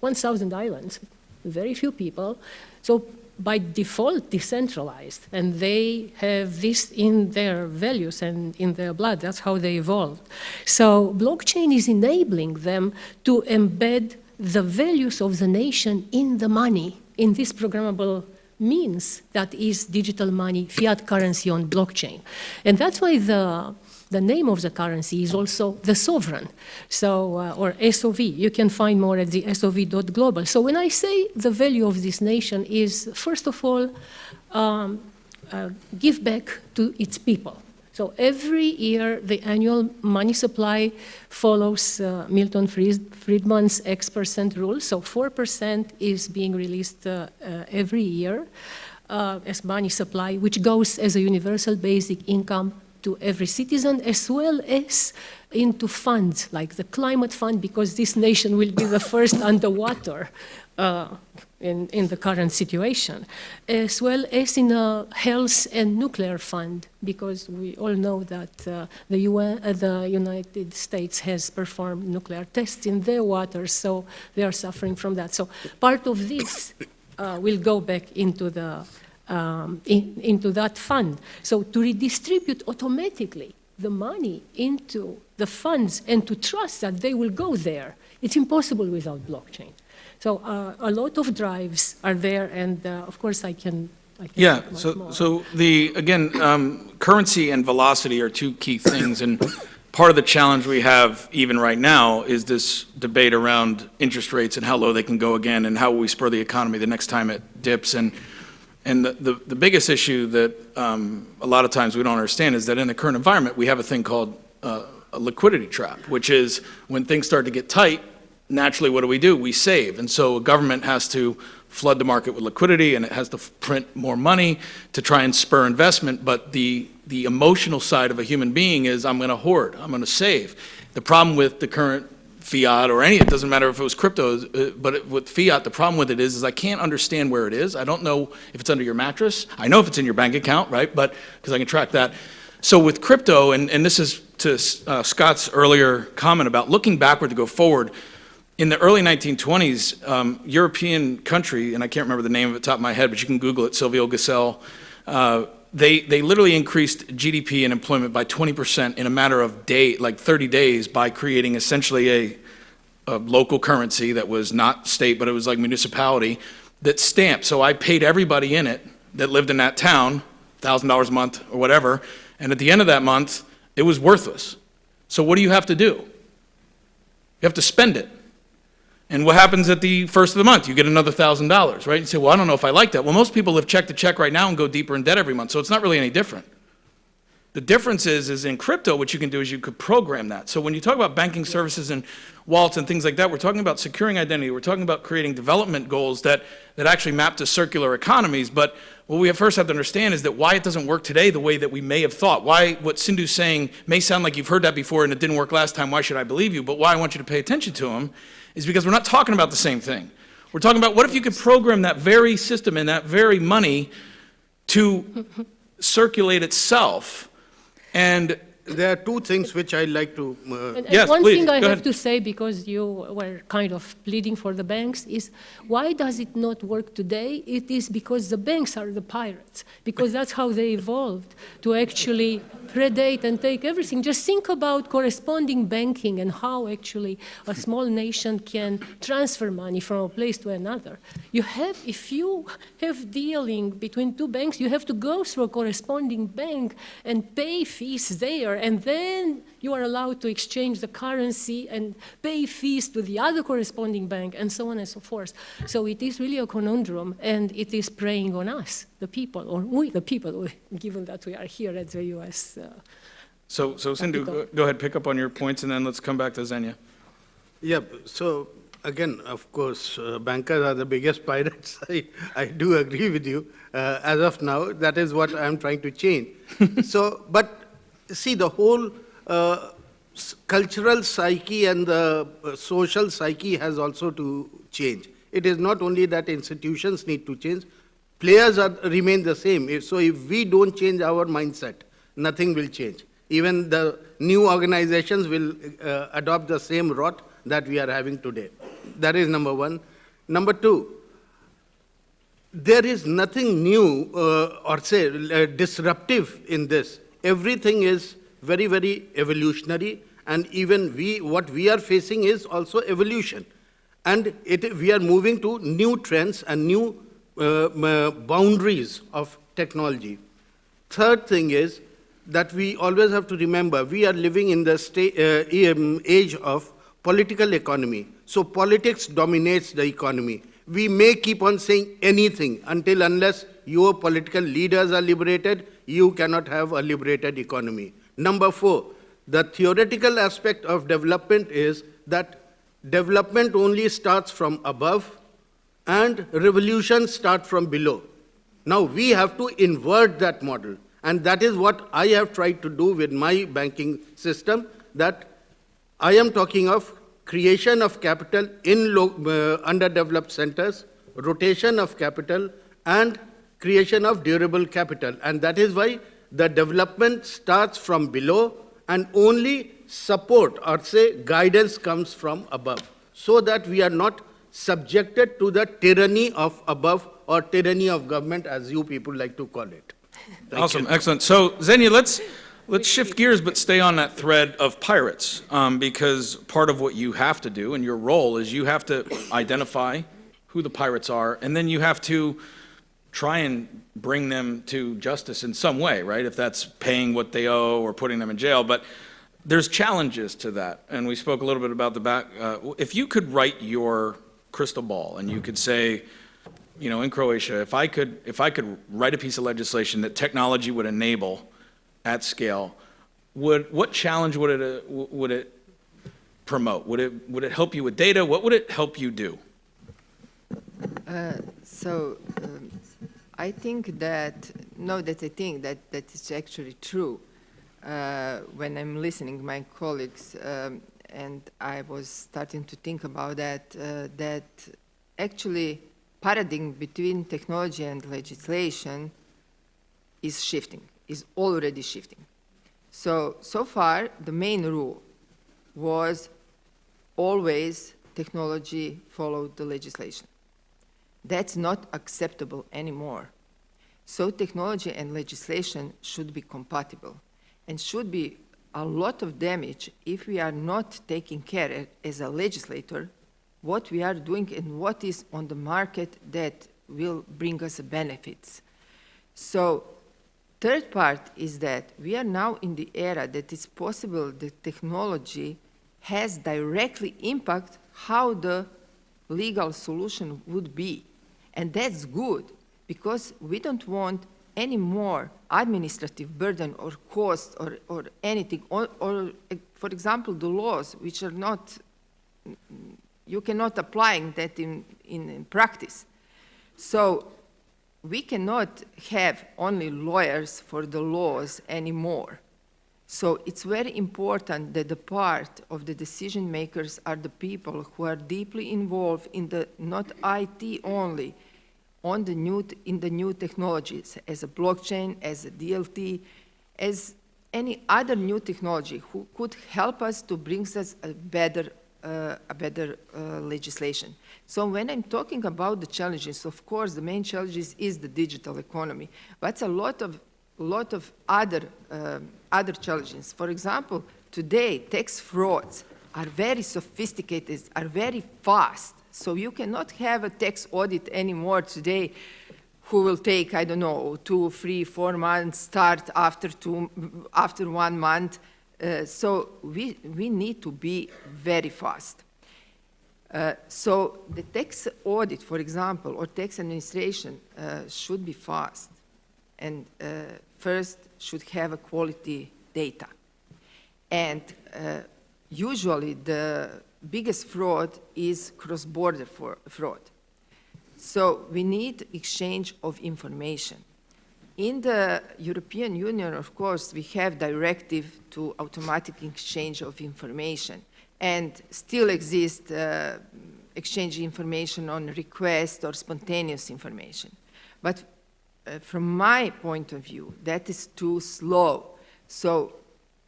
1,000 islands, very few people, so by default decentralized, and they have this in their values and in their blood. That's how they evolved. So blockchain is enabling them to embed the values of the nation in the money, in this programmable means that is digital money, fiat currency on blockchain. And that's why the name of the currency is also the sovereign, so, or SOV. You can find more at the SOV.global. So when I say the value of this nation is, first of all, give back to its people. So every year, the annual money supply follows Milton Friedman's X% rule. So 4% is being released every year as money supply, which goes as a universal basic income to every citizen, as well as into funds, like the climate fund, because this nation will be the first underwater in the current situation, as well as in a health and nuclear fund, because we all know that the United States has performed nuclear tests in their waters, so they are suffering from that. So part of this will go back into that fund. So to redistribute automatically the money into the funds and to trust that they will go there, it's impossible without blockchain. So a lot of drives are there, and of course I can Yeah, talk much so, more. so currency and velocity are two key things, and part of the challenge we have even right now is this debate around interest rates and how low they can go again, and how will we spur the economy the next time it dips. And the biggest issue that a lot of times we don't understand is that in the current environment, we have a thing called a liquidity trap, which is when things start to get tight, naturally, what do? We save. And so a government has to flood the market with liquidity, and it has to print more money to try and spur investment. But the emotional side of a human being is, I'm going to hoard, I'm going to save. The problem with the current fiat or any, it doesn't matter if it was crypto, but with fiat, the problem with it is I can't understand where it is. I don't know if it's under your mattress. I know if it's in your bank account, right? But because I can track that. So with crypto, and this is to Scott's earlier comment about looking backward to go forward, in the early 1920s, European country, and I can't remember the name of it top of my head, but you can Google it, Silvio Gesell, they literally increased GDP and employment by 20% in a matter of 30 days by creating essentially a local currency that was not state, but it was like municipality, that stamped. So I paid everybody in it that lived in that town, $1,000 a month or whatever, and at the end of that month, it was worthless. So what do you have to do? You have to spend it. And what happens at the first of the month? You get another $1,000, right? You say, well, I don't know if I like that. Well, most people live check to check right now and go deeper in debt every month, so it's not really any different. The difference is in crypto, what you can do is you could program that. So when you talk about banking services and wallets and things like that, we're talking about securing identity. We're talking about creating development goals that actually map to circular economies. But what we first have to understand is that why it doesn't work today the way that we may have thought. Why what Sindhu's saying may sound like you've heard that before and it didn't work last time, why should I believe you? But why I want you to pay attention to him is because we're not talking about the same thing. We're talking about what if you could program that very system and that very money to circulate itself. And there are two things which I'd like to... And one thing I have to say, because you were kind of pleading for the banks, is why does it not work today? It is because the banks are the pirates, because that's how they evolved, to actually predate and take everything. Just think about corresponding banking and how actually a small nation can transfer money from a place to another. If you have dealing between two banks, you have to go through a corresponding bank and pay fees there, and then you are allowed to exchange the currency and pay fees to the other corresponding bank, and so on and so forth. So it is really a conundrum, and it is preying on us, the people, or we, the people, given that we are here at the U.S. So Sindhu, go ahead, pick up on your points, and then let's come back to Xenia. Yeah, so again, of course, bankers are the biggest pirates. I do agree with you. As of now, that is what I'm trying to change. But see, the whole cultural psyche and the social psyche has also to change. It is not only that institutions need to change, players remain the same. So if we don't change our mindset, nothing will change. Even the new organizations will adopt the same rot that we are having today. That is number one. Number two, there is nothing new or say disruptive in this. Everything is very, very evolutionary, and even what we are facing is also evolution. And we are moving to new trends and new boundaries of technology. Third thing is that we always have to remember we are living in the age of political economy. So politics dominates the economy. We may keep on saying anything unless your political leaders are liberated, you cannot have a liberated economy. Number 4, the theoretical aspect of development is that development only starts from above and revolutions start from below. Now we have to invert that model, and that is what I have tried to do with my banking system, that I am talking of creation of capital in underdeveloped centers, rotation of capital, and creation of durable capital. And that is why the development starts from below and only support or say guidance comes from above, so that we are not subjected to the tyranny of above or tyranny of government, as you people like to call it. Awesome, excellent. So Xenia, let's shift gears, but stay on that thread of pirates, because part of what you have to do and your role is you have to identify who the pirates are, and then you have to try and bring them to justice in some way, right? If that's paying what they owe or putting them in jail, but there's challenges to that, and we spoke a little bit about the back. If you could write your crystal ball and you could say, you know, in Croatia, if I could write a piece of legislation that technology would enable at scale, what challenge would it promote? Would it help you with data? What would it help you do? I think that is actually true. When I'm listening to my colleagues, and I was starting to think about that actually paradigm between technology and legislation is shifting, is already shifting. So far, the main rule was always technology followed the legislation. That's not acceptable anymore. So technology and legislation should be compatible, and should be a lot of damage if we are not taking care as a legislator what we are doing and what is on the market that will bring us benefits. So third part is that we are now in the era that it's possible that technology has directly impact how the legal solution would be. And that's good, because we don't want any more administrative burden or cost or anything, or for example, the laws which are not, you cannot apply that in practice. So we cannot have only lawyers for the laws anymore. So it's very important that the part of the decision makers are the people who are deeply involved in the, not IT only, in the new technologies, as a blockchain, as a DLT, as any other new technology who could help us to bring us a better legislation. So when I'm talking about the challenges, of course, the main challenges is the digital economy, but a lot of other challenges. For example, today, tax frauds are very sophisticated, are very fast. So you cannot have a tax audit anymore today who will take, I don't know, 2, 3, 4 months, start after 1 month. So we need to be very fast. So the tax audit, for example, or tax administration should be fast, and first should have a quality data. And usually the biggest fraud is cross-border fraud. So we need exchange of information. In the European Union, of course, we have directive to automatic exchange of information, and still exist exchange information on request or spontaneous information. But from my point of view, that is too slow. So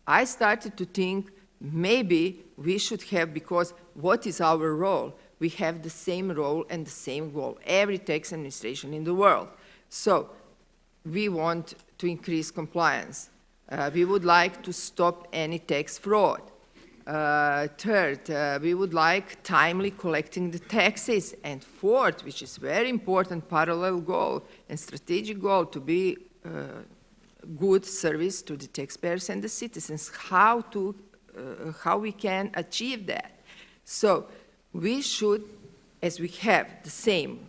I started to think maybe we should have, because what is our role? We have the same role and the same goal, every tax administration in the world. So we want to increase compliance. We would like to stop any tax fraud. Third, we would like timely collecting the taxes. And fourth, which is very important parallel goal and strategic goal, to be good service to the taxpayers and the citizens. How we can achieve that? So we should as we have the same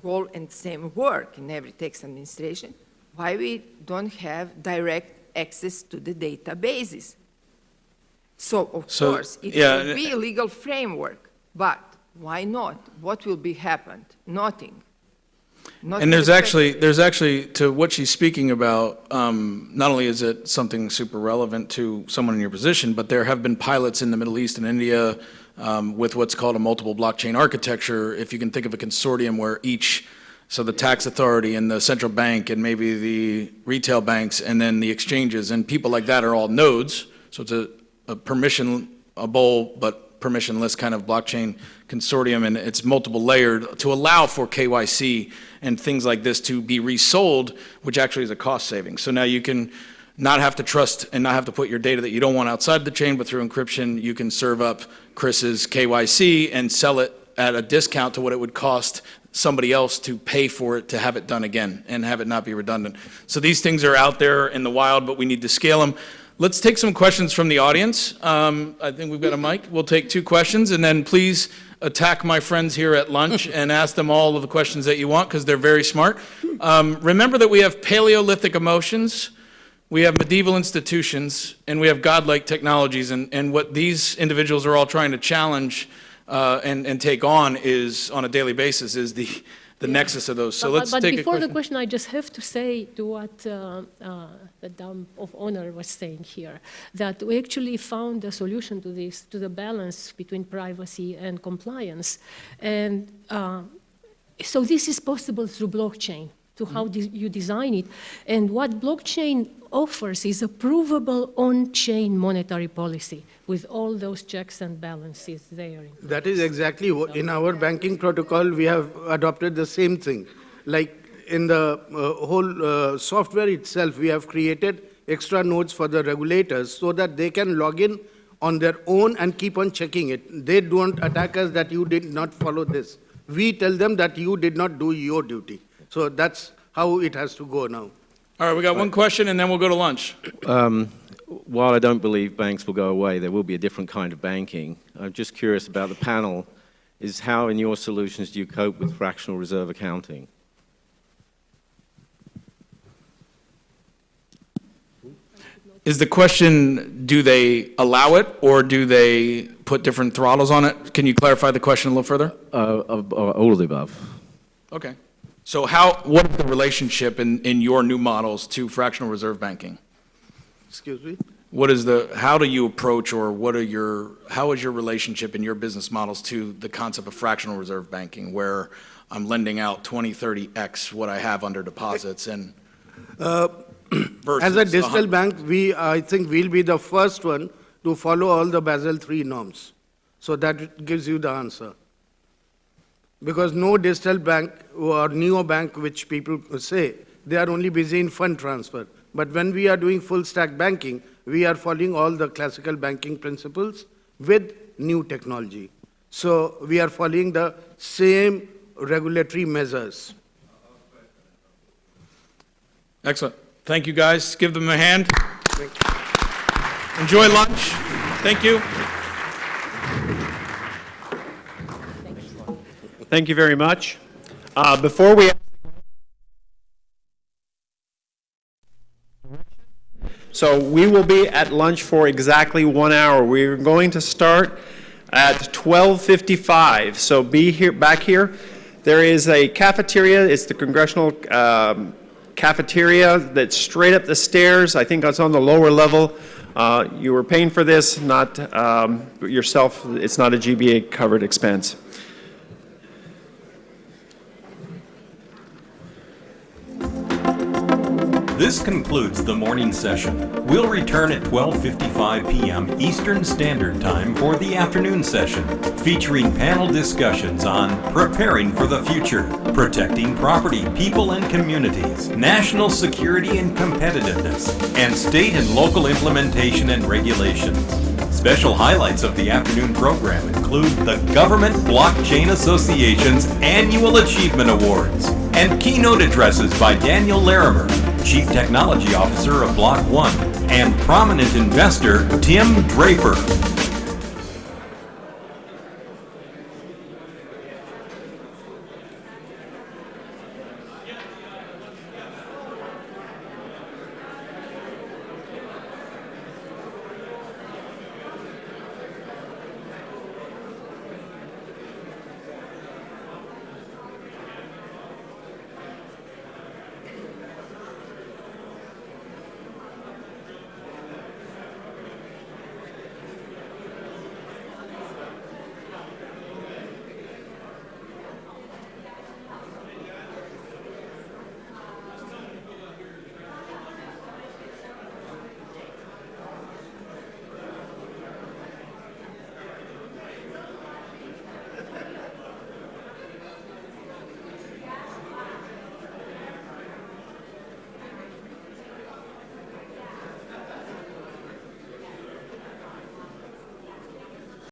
goal and same work in every tax administration, why we don't have direct access to the databases? So, of course, it will be a legal framework, but why not? What will be happened? Nothing. And there's actually, to what she's speaking about, not only is it something super relevant to someone in your position, but there have been pilots in the Middle East and India with what's called a multiple blockchain architecture. If you can think of a consortium where so the tax authority and the central bank and maybe the retail banks and then the exchanges and people like that are all nodes. So it's a permissionable but permissionless kind of blockchain consortium, and it's multiple layered to allow for KYC and things like this to be resold, which actually is a cost saving. So now you can not have to trust and not have to put your data that you don't want outside the chain, but through encryption, you can serve up Chris's KYC and sell it at a discount to what it would cost somebody else to pay for it to have it done again and have it not be redundant. So these things are out there in the wild, but we need to scale them. Let's take some questions from the audience. I think we've got a mic. We'll take 2 questions, and then please attack my friends here at lunch and ask them all of the questions that you want, because they're very smart. Remember that we have Paleolithic emotions, we have medieval institutions, and we have godlike technologies, and what these individuals are all trying to challenge and take on is, on a daily basis, is the nexus of those. So let's take a question. But before the question, I just have to say to what the Dame of Honor was saying here, that we actually found a solution to this, to the balance between privacy and compliance. And so this is possible through blockchain, to how you design it. And what blockchain offers is a provable on-chain monetary policy with all those checks and balances there. That is exactly what, in our banking protocol, we have adopted the same thing. Like in the whole software itself, we have created extra nodes for the regulators so that they can log in on their own and keep on checking it. They don't attack us that you did not follow this. We tell them that you did not do your duty. So that's how it has to go now. All right, we got one question, and then we'll go to lunch. While I don't believe banks will go away, there will be a different kind of banking. I'm just curious about the panel, is how in your solutions do you cope with fractional reserve accounting? Is the question, do they allow it, or do they put different throttles on it? Can you clarify the question a little further? All of the above. Okay. So what is the relationship in your new models to fractional reserve banking? Excuse me? How do you approach, or how is your relationship in your business models to the concept of fractional reserve banking, where I'm lending out 20, 30x what I have under deposits and as a digital bank, I think we'll be the first one to follow all the Basel III norms. So that gives you the answer. Because no digital bank or neobank, which people say, they are only busy in fund transfer. But when we are doing full stack banking, we are following all the classical banking principles with new technology. So we are following the same regulatory measures. Excellent. Thank you, guys. Give them a hand. Enjoy lunch. Thank you. Thank you very much. Before we... So we will be at lunch for exactly 1 hour. We're going to start at 12:55. So be here, back here. There is a cafeteria. It's the Congressional cafeteria that's straight up the stairs. I think it's on the lower level. You were paying for this, not yourself. It's not a GBA covered expense. This concludes the morning session. We'll return at 12:55 p.m. Eastern Standard Time for the afternoon session, featuring panel discussions on preparing for the future, protecting property, people and communities, national security and competitiveness, and state and local implementation and regulations. Special highlights of the afternoon program include the Government Blockchain Association's Annual Achievement Awards and keynote addresses by Daniel Larimer, Chief Technology Officer of Block One, and prominent investor Tim Draper.